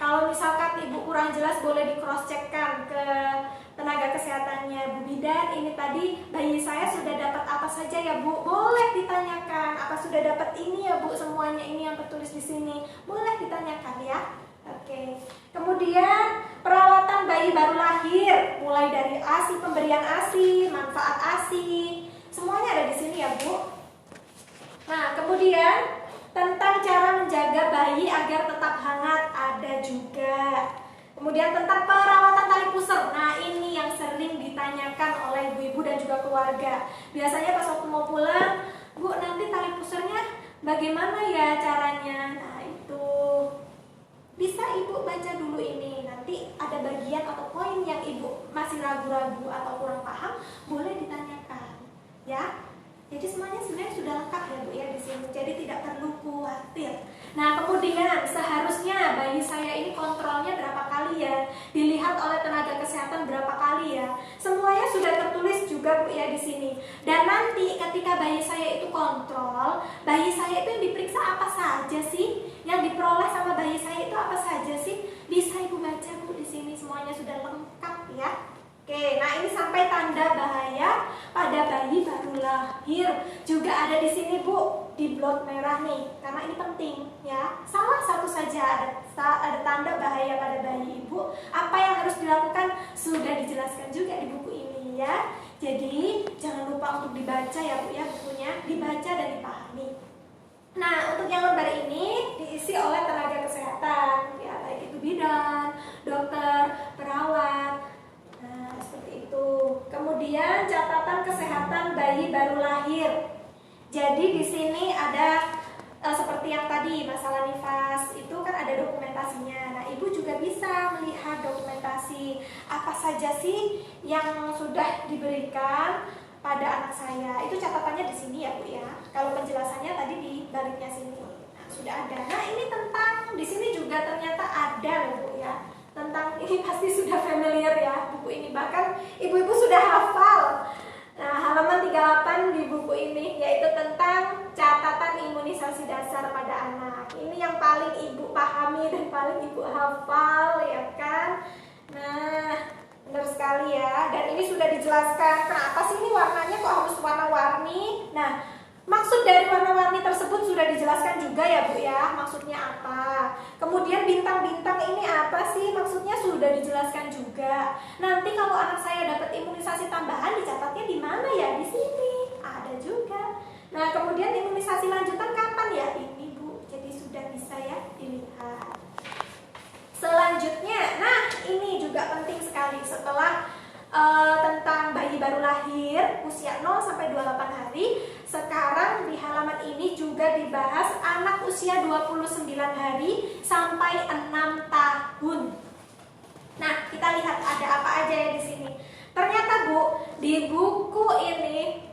Kalau misalkan ibu kurang jelas, boleh di cross checkkan ke tenaga kesehatannya. Bu Bidan, ini tadi bayi saya sudah dapat apa saja ya Bu? Boleh ditanyakan. Apa sudah dapat ini ya Bu? Semuanya ini yang tertulis di sini. Boleh ditanyakan ya. Oke. Kemudian perawatan bayi baru lahir, mulai dari ASI, pemberian ASI, manfaat ASI, semuanya ada di sini ya Bu. Nah, kemudian tentang cara menjaga bayi agar tetap hangat ada juga. Kemudian tentang perawatan tali pusar. Nah, ini yang sering ditanyakan oleh ibu-ibu dan juga keluarga. Biasanya pas waktu mau pulang, Bu, nanti tali pusarnya bagaimana ya caranya? Nah, itu bisa ibu baca dulu ini. Nanti ada bagian atau poin yang ibu masih ragu-ragu atau kurang paham, boleh ditanyakan. Ya. Jadi semuanya sebenarnya sudah lengkap ya Bu ya di sini. Jadi tidak perlu khawatir. Nah, kemudian seharusnya bayi saya ini kontrolnya berapa kali ya? Dilihat oleh tenaga kesehatan berapa kali ya? Semuanya sudah tertulis juga Bu ya di sini. Dan nanti ketika bayi saya itu kontrol, bayi saya itu yang diperiksa apa saja sih? Yang diperoleh sama bayi saya itu apa saja sih? Bisa Ibu baca Bu di sini, semuanya sudah lengkap ya. Oke, nah ini sampai tanda bahaya pada bayi baru lahir juga ada di sini Bu, di blok merah nih, karena ini penting ya. Salah satu saja ada tanda bahaya pada bayi ibu. Apa yang harus dilakukan sudah dijelaskan juga di buku ini ya. Jadi jangan lupa untuk dibaca ya Bu ya, bukunya dibaca dan dipahami. Nah, untuk yang lembar ini diisi oleh tenaga kesehatan ya, baik itu bidan, dokter, perawat. Nah, seperti itu. Kemudian catatan kesehatan bayi baru lahir. Jadi di sini ada seperti yang tadi masalah nifas itu kan ada dokumentasinya. Nah, ibu juga bisa melihat dokumentasi apa saja sih yang sudah diberikan pada anak saya. Itu catatannya di sini ya Bu ya. Kalau penjelasannya tadi di baliknya sini. Nah, sudah ada. Nah, ini tentang di sini juga ternyata ada loh Bu ya. Tentang ini pasti sudah familiar ya buku ini, bahkan ibu-ibu sudah hafal. Nah, halaman 38 di buku ini yaitu tentang catatan imunisasi dasar pada anak. Ini yang paling ibu pahami dan paling ibu hafal ya kan. Nah, benar sekali ya. Dan ini sudah dijelaskan kenapa sih ini warnanya kok harus warna-warni. Nah, maksud dari warna-warni tersebut sudah dijelaskan juga ya Bu ya, maksudnya apa. Kemudian bintang-bintang ini apa sih, maksudnya sudah dijelaskan juga. Nanti kalau anak saya dapat imunisasi tambahan dicatatnya di mana ya? Di sini ada juga. Nah, kemudian imunisasi lanjutan kapan ya? Ini Bu, jadi sudah bisa ya dilihat. Selanjutnya, nah ini juga penting sekali setelah tentang bayi baru lahir usia 0 sampai 28 hari. Sekarang di halaman ini juga dibahas anak usia 29 hari sampai 6 tahun. Nah, kita lihat ada apa aja ya di sini. Ternyata Bu, di buku ini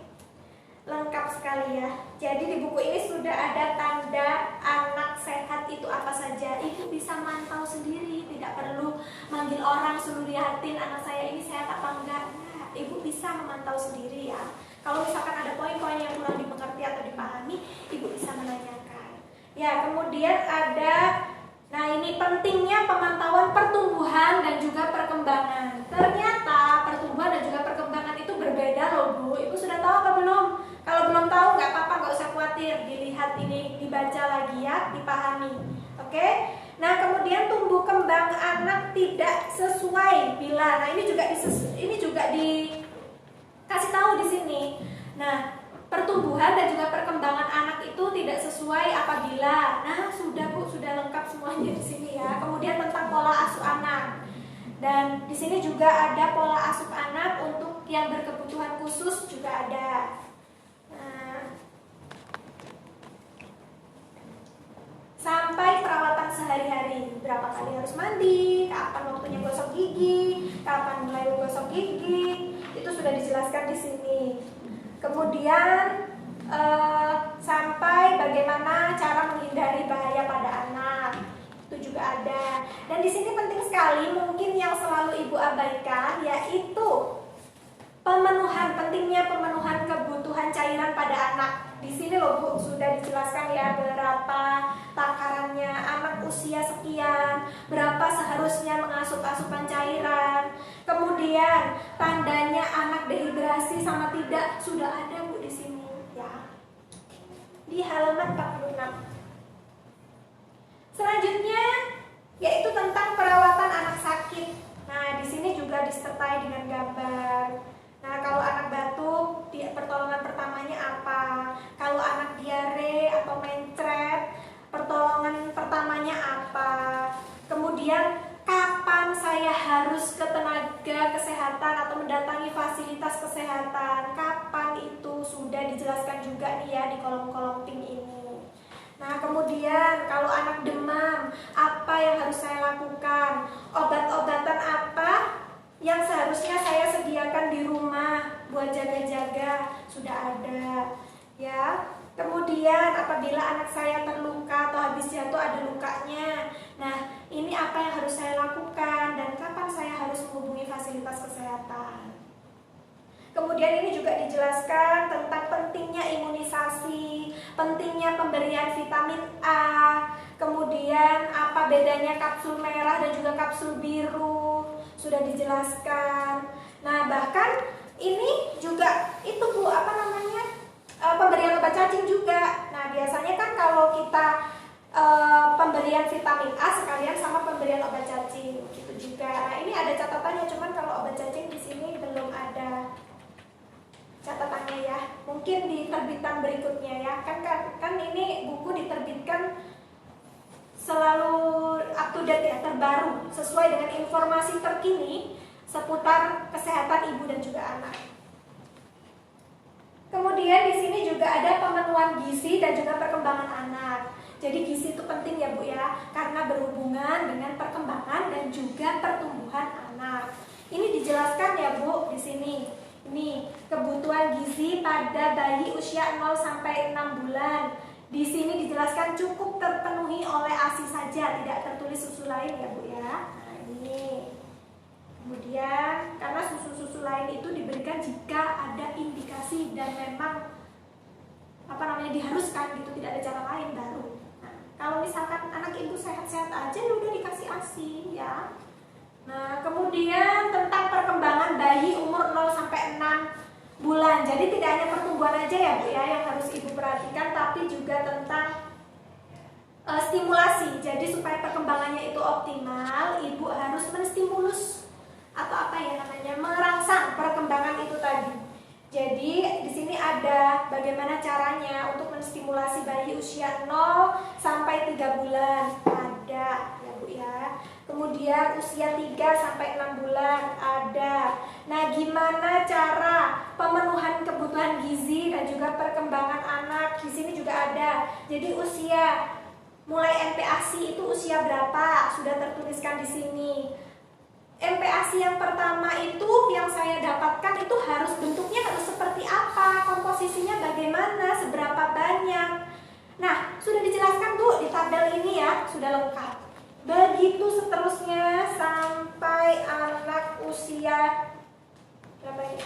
lengkap sekali ya. Jadi di buku ini sudah ada tanda anak sehat itu apa saja. Ibu bisa mantau sendiri, tidak perlu manggil orang suruh lihatin anak saya ini sehat apa enggak. Nah, ibu bisa memantau sendiri ya. Kalau misalkan ada poin-poin yang kurang dimengerti atau dipahami, ibu bisa menanyakan. Ya, kemudian ada, nah ini pentingnya pemantauan pertumbuhan dan juga perkembangan. Ternyata pertumbuhan dan juga perkembangan itu berbeda loh Bu. Ibu sudah tahu apa belum? Kalau belum tahu nggak apa-apa, nggak usah khawatir. Dilihat ini, dibaca lagi ya, dipahami. Oke? Nah, kemudian tumbuh kembang anak tidak sesuai bila. Nah, ini juga dikasih tahu di sini. Nah, pertumbuhan dan juga perkembangan anak itu tidak sesuai apabila. Nah, sudah Bu, sudah lengkap semuanya di sini ya. Kemudian tentang pola asuh anak. Dan di sini juga ada pola asuh anak untuk yang berkebutuhan khusus juga ada. Sampai perawatan sehari-hari, berapa kali harus mandi, kapan waktunya gosok gigi, kapan mulai gosok gigi, itu sudah dijelaskan di sini. Kemudian sampai bagaimana cara menghindari bahaya pada anak, itu juga ada. Dan di sini penting sekali, mungkin yang selalu ibu abaikan, yaitu pentingnya pemenuhan kebutuhan cairan pada anak. Di sini loh Bu, sudah dijelaskan ya berapa takarannya anak usia sekian, berapa seharusnya mengasup asupan cairan. Kemudian tandanya anak dehidrasi sama tidak sudah ada Bu di sini ya. Di halaman 46. Selanjutnya yaitu tentang perawatan anak sakit. Nah, di sini juga disertai dengan gambar. Nah, kalau anak batuk, pertolongan pertamanya apa? Kalau anak diare atau mencret, pertolongan pertamanya apa? Kemudian, kapan saya harus ke tenaga kesehatan atau mendatangi fasilitas kesehatan? Kapan itu sudah dijelaskan juga nih ya di kolom-kolom pink ini. Nah, kemudian kalau anak demam, apa yang harus saya lakukan? Obat-obatan apa yang seharusnya saya sediakan di rumah buat jaga-jaga sudah ada ya. Kemudian apabila anak saya terluka atau habis jatuh ada lukanya, nah ini apa yang harus saya lakukan dan kapan saya harus menghubungi fasilitas kesehatan. Kemudian ini juga dijelaskan tentang pentingnya imunisasi, pentingnya pemberian vitamin A, kemudian apa bedanya kapsul merah dan juga kapsul biru. sudah dijelaskan. Nah, bahkan ini juga itu Bu, pemberian obat cacing juga. Nah, biasanya kan kalau kita pemberian vitamin A sekalian sama pemberian obat cacing gitu juga. Nah, ini ada catatannya, cuman kalau obat cacing di sini belum ada catatannya ya. Mungkin di terbitan berikutnya ya. Kan ini buku diterbitkan selalu up to date ya, terbaru, sesuai dengan informasi terkini seputar kesehatan ibu dan juga anak. Kemudian di sini juga ada pemenuhan gizi dan juga perkembangan anak. Jadi gizi itu penting ya Bu ya, karena berhubungan dengan perkembangan dan juga pertumbuhan anak. Ini dijelaskan ya Bu di sini. Ini kebutuhan gizi pada bayi usia 0 sampai 6 bulan. Di sini dijelaskan cukup terpenuhi oleh ASI saja, tidak tertulis susu lain ya Bu ya. Nah, ini. Kemudian karena susu-susu lain itu diberikan jika ada indikasi dan memang diharuskan gitu, tidak ada cara lain baru. Nah, kalau misalkan anak ibu sehat-sehat aja ya udah dikasih ASI ya. Nah, kemudian tentang perkembangan bayi umur 0 sampai 6 bulan. Jadi tidak hanya pertumbuhan aja ya Bu ya yang harus ibu perhatikan, tapi juga tentang stimulasi. Jadi supaya perkembangannya itu optimal, ibu harus menstimulus atau merangsang perkembangan itu tadi. Jadi di sini ada bagaimana caranya untuk menstimulasi bayi usia 0 sampai 3 bulan. Ada ya Bu ya. Kemudian usia 3 sampai 6 bulan ada. Nah, gimana cara pemenuhan kebutuhan gizi dan juga perkembangan anak? Di sini juga ada. Jadi usia mulai MPASI itu usia berapa? Sudah tertuliskan di sini. MPASI yang pertama itu yang saya dapatkan itu bentuknya harus seperti apa? Komposisinya bagaimana? Seberapa banyak? Nah, sudah dijelaskan Bu di tabel ini ya, sudah lengkap. Begitu seterusnya sampai anak usia berapa ini?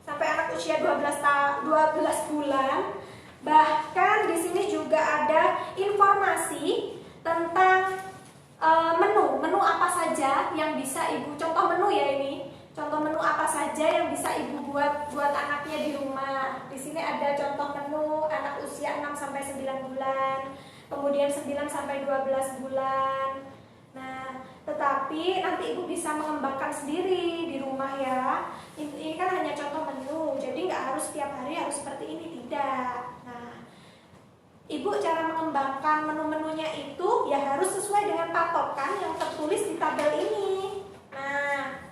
Sampai anak usia 12 bulan. Bahkan di sini juga ada informasi tentang menu apa saja yang bisa ibu, contoh menu ya ini. Contoh menu apa saja yang bisa ibu buat anaknya di rumah. Di sini ada contoh menu anak usia 6 sampai 9 bulan. Kemudian 9 sampai 12 bulan. Nah, tetapi nanti ibu bisa mengembangkan sendiri di rumah ya. Ini kan hanya contoh menu, jadi nggak harus setiap hari harus seperti ini, tidak. Nah, ibu cara mengembangkan menu-menunya itu ya harus sesuai dengan patokan yang tertulis di tabel ini. Nah,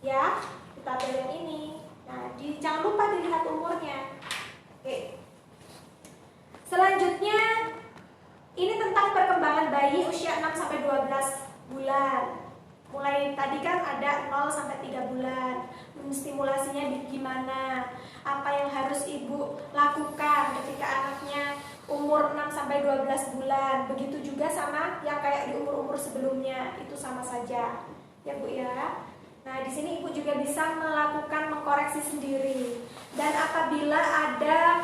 ya di tabel yang ini. Nah, jangan lupa dilihat umurnya. Oke. Selanjutnya ini tentang perkembangan bayi usia 6 sampai 12 bulan. Mulai tadi kan ada 0 sampai 3 bulan. Stimulasinya gimana? Apa yang harus ibu lakukan ketika anaknya umur 6 sampai 12 bulan? Begitu juga sama yang kayak di umur-umur sebelumnya, itu sama saja. Ya Bu ya. Nah, di sini ibu juga bisa melakukan mengkoreksi sendiri. Dan apabila ada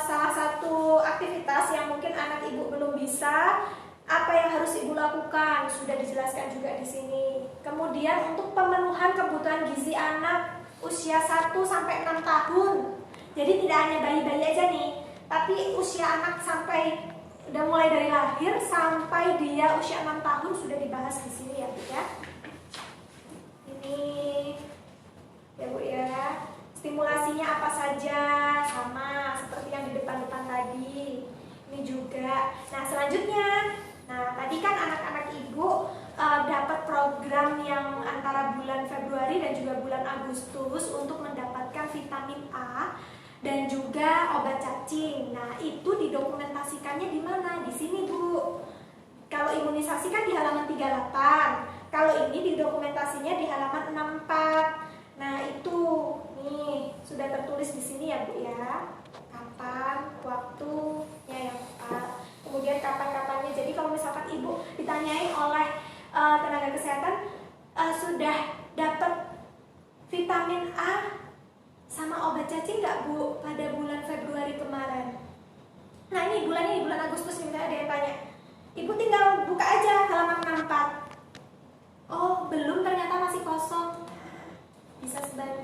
salah satu aktivitas yang mungkin anak ibu belum bisa, apa yang harus ibu lakukan sudah dijelaskan juga di sini. Kemudian untuk pemenuhan kebutuhan gizi anak usia 1 sampai 6 tahun. Jadi tidak hanya bayi-bayi aja nih, tapi usia anak sampai udah mulai dari lahir sampai dia usia 6 tahun sudah dibahas di sini ya Bu ya. Ini ya Bu ya. Stimulasinya apa saja, sama seperti yang di depan-depan tadi. Ini juga. Nah, selanjutnya, tadi kan anak-anak ibu dapat program yang antara bulan Februari dan juga bulan Agustus untuk mendapatkan vitamin A dan juga obat cacing. Nah, itu didokumentasikannya di mana? Di sini Bu. Kalau imunisasi kan di halaman 38. Kalau ini didokumentasinya di halaman 64. Nah, itu nih sudah tertulis di sini ya Bu ya. Kapan waktunya yang tepat. Kemudian kapan-kapannya. Jadi kalau misalkan ibu ditanyai oleh tenaga kesehatan sudah dapat vitamin A sama obat cacing nggak Bu pada bulan Februari kemarin? Nah, ini bulan Agustus misalnya ada yang tanya. Ibu tinggal buka aja halaman 64. Oh belum ternyata masih kosong.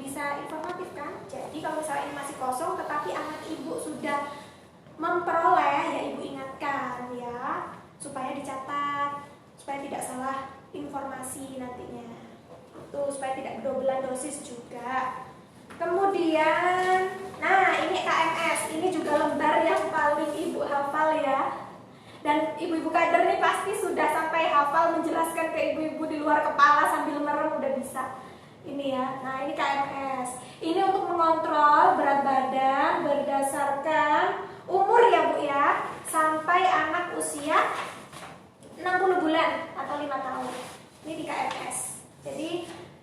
Bisa informatif kan? Jadi kalau misalnya ini masih kosong tetapi anak ibu sudah memperoleh, ya ibu ingatkan ya, supaya dicatat, supaya tidak salah informasi nantinya. Tuh, supaya tidak berdobelan dosis juga. Kemudian, nah ini KMS, ini juga lembar yang paling ibu hafal ya. Dan ibu-ibu kader nih pasti sudah sampai hafal menjelaskan ke ibu-ibu di luar kepala sambil merem udah bisa. Ini ya, nah ini KMS. Ini untuk mengontrol berat badan berdasarkan umur ya Bu ya, sampai anak usia 60 bulan atau 5 tahun. Ini di KMS. Jadi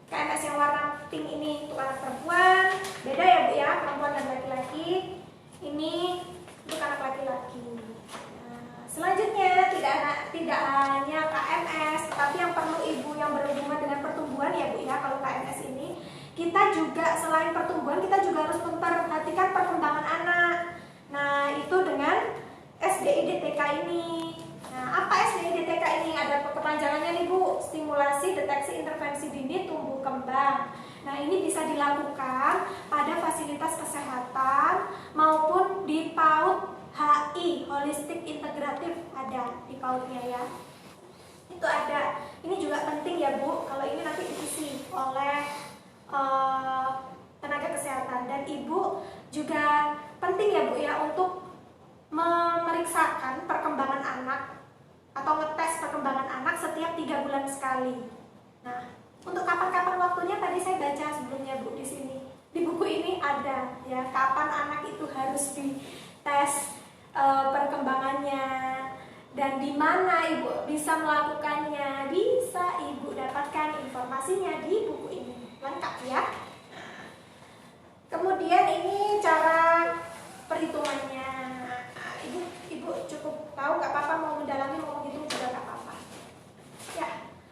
KMS yang warna pink ini untuk anak perempuan, beda ya Bu ya, perempuan dan laki-laki. Ini untuk anak laki-laki. Nah, selanjutnya tidak hanya KMS, tetapi yang perlu ibu yang berhubungan dengan pertumbuhan ya Bu ya. Kalau KMS ini kita juga selain pertumbuhan kita juga harus memperhatikan perkembangan anak. Nah, itu dengan SDI-DTK ini. Nah, apa SDI-DTK ini? Ada kepanjangannya nih Bu, stimulasi deteksi intervensi dini tumbuh kembang. Nah, ini bisa dilakukan pada fasilitas kesehatan maupun di PAUD HI, holistik integratif, ada di PAUD-nya ya. Itu ada. Ini juga penting ya Bu, kalau ini nanti diisi oleh tenaga kesehatan, dan ibu juga penting ya Bu ya untuk memeriksakan perkembangan anak atau ngetes perkembangan anak setiap 3 bulan sekali. Nah, untuk kapan-kapan waktunya tadi saya baca sebelumnya Bu di sini. Di buku ini ada ya kapan anak itu harus dites perkembangannya dan di mana ibu bisa melakukannya. Bisa ibu dapatkan informasinya di buku ini. Lengkap ya. Kemudian ini cara perhitungannya. Ibu cukup tahu, nggak apa-apa, mau mendalami mau menghitung juga nggak apa-apa. Ya.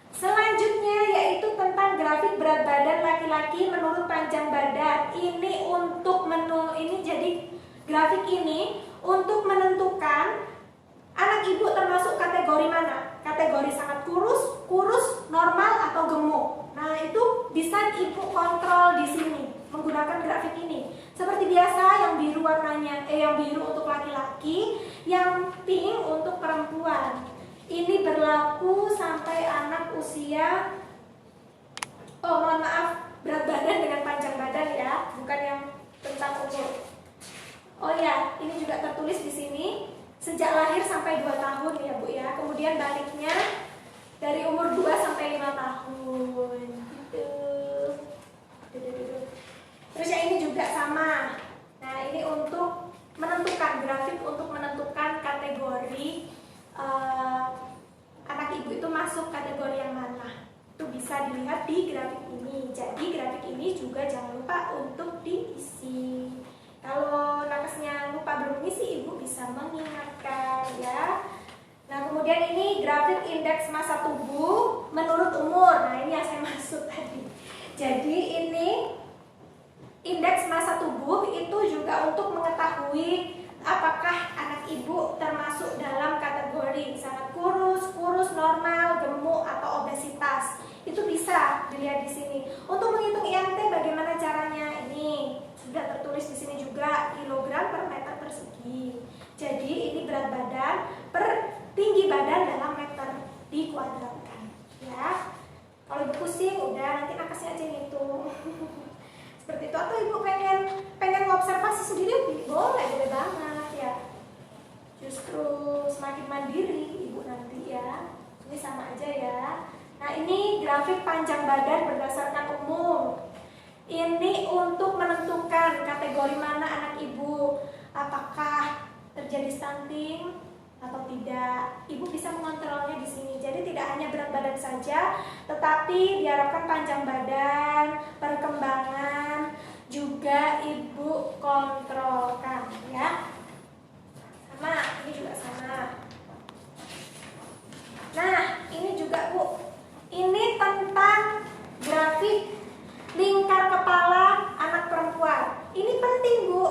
Selanjutnya yaitu tentang grafik berat badan laki-laki menurut panjang badan. Ini untuk jadi grafik ini untuk menentukan anak ibu termasuk kategori mana. Kategori sangat kurus, normal atau gemuk. Nah, itu bisa ibu kontrol di sini menggunakan grafik ini. Seperti biasa, yang biru warnanya yang biru untuk laki-laki, yang pink untuk perempuan. Ini berlaku sampai anak usia berat badan dengan panjang badan ya, bukan yang tentang umur. Oh ya, ini juga tertulis di sini sejak lahir sampai 2 tahun ya Bu ya. Kemudian baliknya dari umur 2 sampai 5 tahun. Gitu. Terus yang ini juga sama. Nah, ini untuk menentukan grafik untuk menentukan kategori anak ibu itu masuk kategori yang mana. Itu bisa dilihat di grafik ini. Jadi grafik ini juga jangan lupa untuk diisi. Kalau nakesnya lupa belum ngisi, ibu bisa mengingatkan ya. Nah, kemudian ini grafik indeks massa tubuh menurut umur. Nah, ini yang saya maksud tadi. Jadi ini indeks massa tubuh itu juga untuk mengetahui apakah anak ibu termasuk dalam kategori sangat kurus, normal, gemuk atau obesitas. Itu bisa dilihat di sini. Untuk menghitung IMT bagaimana caranya? Ini sudah tertulis di sini juga, kilogram per meter persegi. Jadi ini berat badan per tinggi badan dalam meter dikuadratkan. Ya. Kalau ibu pusing, udah nanti nakesnya aja ngitung. Seperti itu. Atau ibu pengen observasi sendiri, boleh banget ya. Justru semakin mandiri ibu nanti ya. Ini sama aja ya. Nah, ini grafik panjang badan berdasarkan umur. Ini untuk menentukan kategori mana anak ibu, apakah terjadi stunting atau tidak. Ibu bisa mengontrolnya di sini. Jadi tidak hanya berat badan saja, tetapi diharapkan panjang badan, perkembangan juga ibu kontrolkan ya. Sama, ini juga sama. Nah, ini juga Bu. Ini tentang grafik lingkar kepala anak perempuan. Ini penting Bu,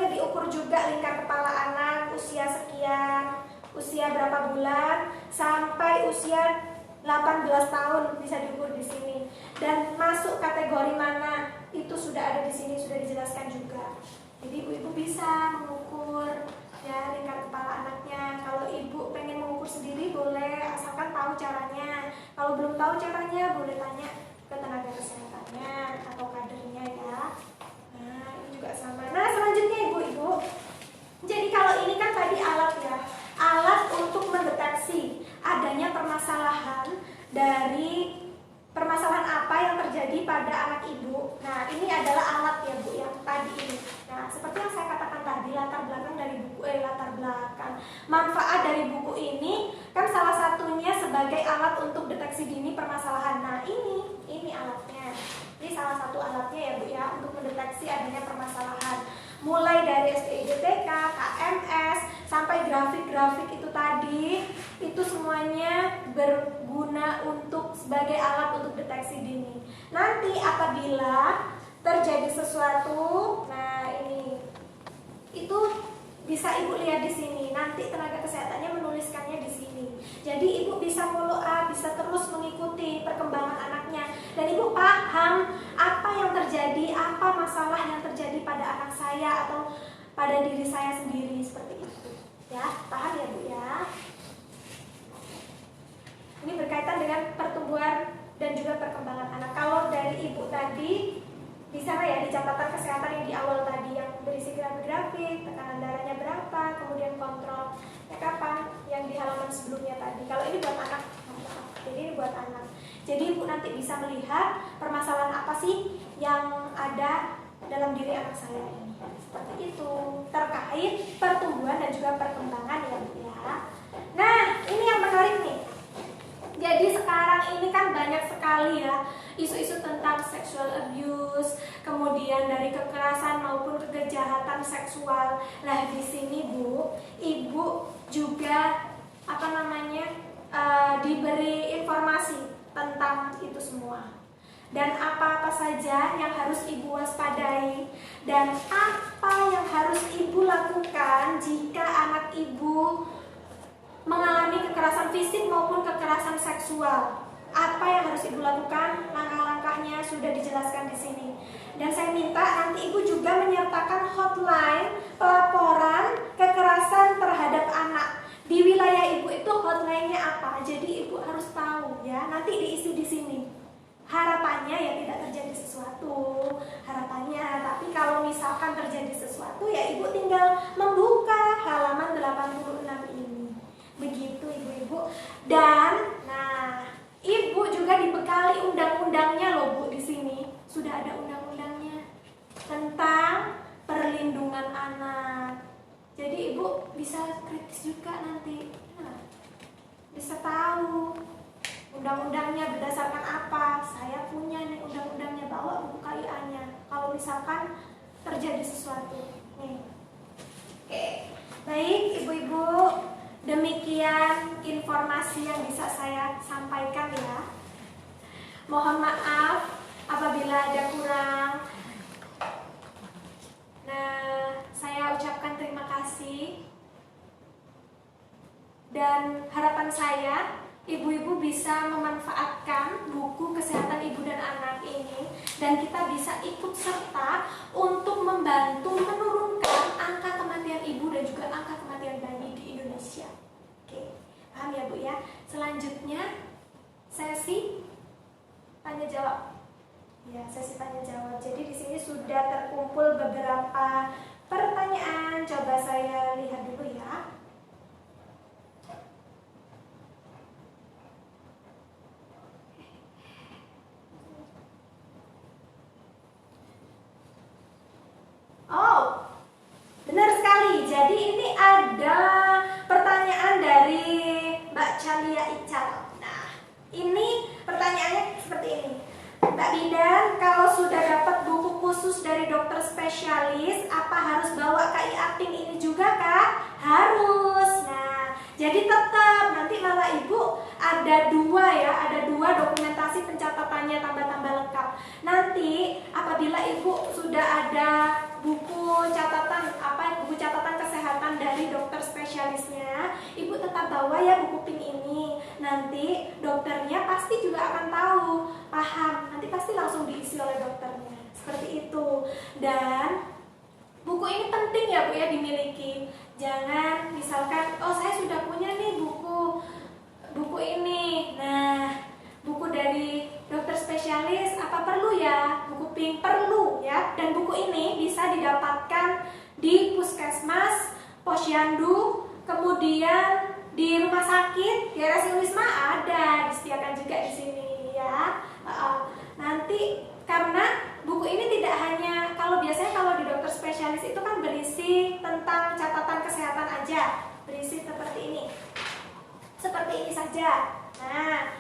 diukur juga lingkar kepala anak usia sekian, usia berapa bulan sampai usia 18 tahun bisa diukur di sini. Dan masuk kategori mana itu sudah ada di sini, sudah dijelaskan juga. Jadi ibu-ibu bisa mengukur ya lingkar kepala anaknya. Kalau ibu pengen mengukur sendiri boleh, asalkan tahu caranya. Kalau belum tahu caranya boleh tanya ke tenaga kesehatannya atau kadernya ya. Nah ini juga sama. Nah selanjutnya ibu-ibu, jadi kalau ini kan tadi alat ya, alat untuk mendeteksi adanya permasalahan dari permasalahan apa yang terjadi pada anak ibu. Nah ini adalah alat ya Bu yang tadi ini. Nah seperti yang saya katakan tadi, latar belakang dari buku manfaat dari buku ini kan salah satunya sebagai alat untuk deteksi dini permasalahan. Nah ini alatnya. Ini salah satu alatnya ya Bu ya untuk mendeteksi adanya permasalahan. Mulai dari SPIDTK, KMS, sampai grafik-grafik itu tadi, itu semuanya berguna untuk sebagai alat untuk deteksi dini. Nanti apabila terjadi sesuatu, nah ini itu bisa ibu lihat di sini. Nanti tenaga kesehatannya menuliskannya di sini. Jadi ibu bisa follow up, bisa terus mengikuti perkembangan anaknya, dan ibu paham apa yang terjadi, apa masalah yang terjadi pada anak saya atau pada diri saya sendiri, seperti itu. Ya, paham ya Bu ya? Ini berkaitan dengan pertumbuhan dan juga perkembangan anak. Kalau dari ibu tadi di sana ya, di catatan kesehatan yang di awal tadi yang berisi grafik, tekanan darahnya berapa, kemudian kontrol kapan, yang di halaman sebelumnya tadi. Kalau ini buat anak, jadi ini buat anak. Jadi ibu nanti bisa melihat permasalahan apa sih yang ada dalam diri anak saya ini. Seperti itu, terkait pertumbuhan dan juga perkembangan ya Bu ya. Nah, ini yang menarik nih. Jadi sekarang ini kan banyak sekali ya isu-isu tentang sexual abuse, kemudian dari kekerasan maupun kejahatan seksual. Nah di sini Bu, ibu juga diberi informasi tentang itu semua. Dan apa-apa saja yang harus ibu waspadai dan apa yang harus ibu lakukan jika anak ibu mengalami kekerasan fisik maupun kekerasan seksual. Apa yang harus ibu lakukan? Langkah-langkahnya sudah dijelaskan di sini. Dan saya minta nanti ibu juga menyertakan hotline pelaporan kekerasan terhadap anak. Di wilayah ibu itu hotline-nya apa? Jadi ibu harus tahu ya. Nanti diisi di sini. Harapannya ya tidak terjadi sesuatu, harapannya. Tapi kalau misalkan terjadi sesuatu ya ibu tinggal membuka halaman 86 ini. Begitu ibu-ibu. Dan nah, ibu juga dibekali undang-undangnya loh Bu di sini. Sudah ada undang-undangnya tentang perlindungan anak. Jadi ibu bisa kritis juga nanti. Nah, bisa tahu undang-undangnya berdasarkan apa. Saya punya nih undang-undangnya, bawa buku KIA-nya. Kalau misalkan terjadi sesuatu. Nih. Oke. Baik ibu-ibu, demikian informasi yang bisa saya sampaikan ya. Mohon maaf apabila ada kurang. Nah, saya ucapkan terima kasih. Dan harapan saya, ibu-ibu bisa memanfaatkan buku kesehatan ibu dan anak ini, dan kita bisa ikut serta untuk membantu menurunkan angka kematian ibu dan juga angka kematian bayi di Indonesia. Oke, paham ya Bu ya? Selanjutnya sesi tanya jawab. Ya, sesi tanya jawab. Jadi di sini sudah terkumpul beberapa pertanyaan. Coba saya lihat dulu ya. Oh, benar sekali. Jadi ini ada pertanyaan dari Mbak Calia Ical. Nah, ini pertanyaannya seperti ini. Mbak Bidan, kalau sudah dapat buku khusus dari dokter spesialis, apa harus bawa KIA PIN ini juga Kak? Harus. Nah, jadi tetap nanti malah Ibu ada dua dokumentasi pencatatannya tambah-tambah lengkap. Nanti apabila Ibu sudah ada buku catatan kesehatan dari dokter spesialisnya, Ibu tetap bawa ya buku PIN ini. Nanti dokternya pasti juga akan tahu, paham, nanti pasti langsung diisi oleh dokternya. Seperti itu. Dan buku ini penting ya Bu ya dimiliki. Jangan misalkan, oh saya sudah punya nih buku ini. Nah, buku dari dokter spesialis apa perlu ya? Buku pink perlu ya. Dan buku ini bisa didapatkan di puskesmas, posyandu, kemudian di rumah sakit, di RSI Wisma ada, disediakan juga di sini ya. Nanti karena buku ini tidak hanya, kalau biasanya kalau di dokter spesialis itu kan berisi tentang catatan kesehatan aja, berisi seperti ini saja. Nah,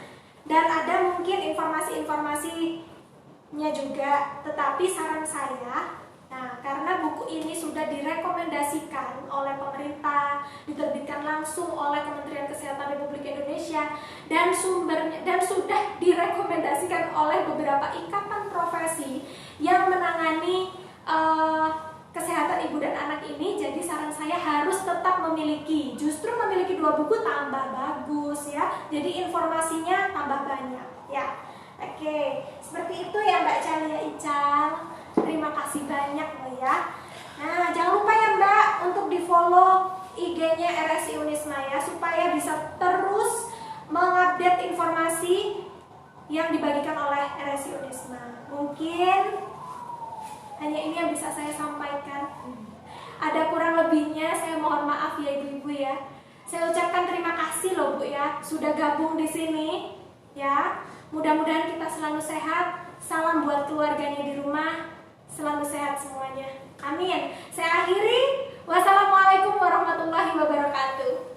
dan ada mungkin informasi-informasinya juga, tetapi saran saya, nah karena buku ini sudah direkomendasikan oleh pemerintah, diterbitkan langsung oleh Kementerian Kesehatan Republik Indonesia, dan sudah direkomendasikan oleh beberapa ikatan profesi yang menangani kesehatan ibu dan anak ini, jadi saran saya harus tetap memiliki. Justru memiliki 2 buku tambah bagus ya. Jadi informasinya tambah banyak ya. Oke, seperti itu ya Mbak Calia Ical. Terima kasih banyak loh ya. Nah, jangan lupa ya Mbak untuk di-follow IG-nya RSI Unisma ya, supaya bisa terus mengupdate informasi yang dibagikan oleh RSI Unisma. Mungkin hanya ini yang bisa saya sampaikan. Ada kurang lebihnya saya mohon maaf ya ibu-ibu ya. Saya ucapkan terima kasih loh Bu ya sudah gabung di sini ya. Mudah-mudahan kita selalu sehat. Salam buat keluarganya di rumah. Selalu sehat semuanya. Amin. Saya akhiri. Wassalamualaikum warahmatullahi wabarakatuh.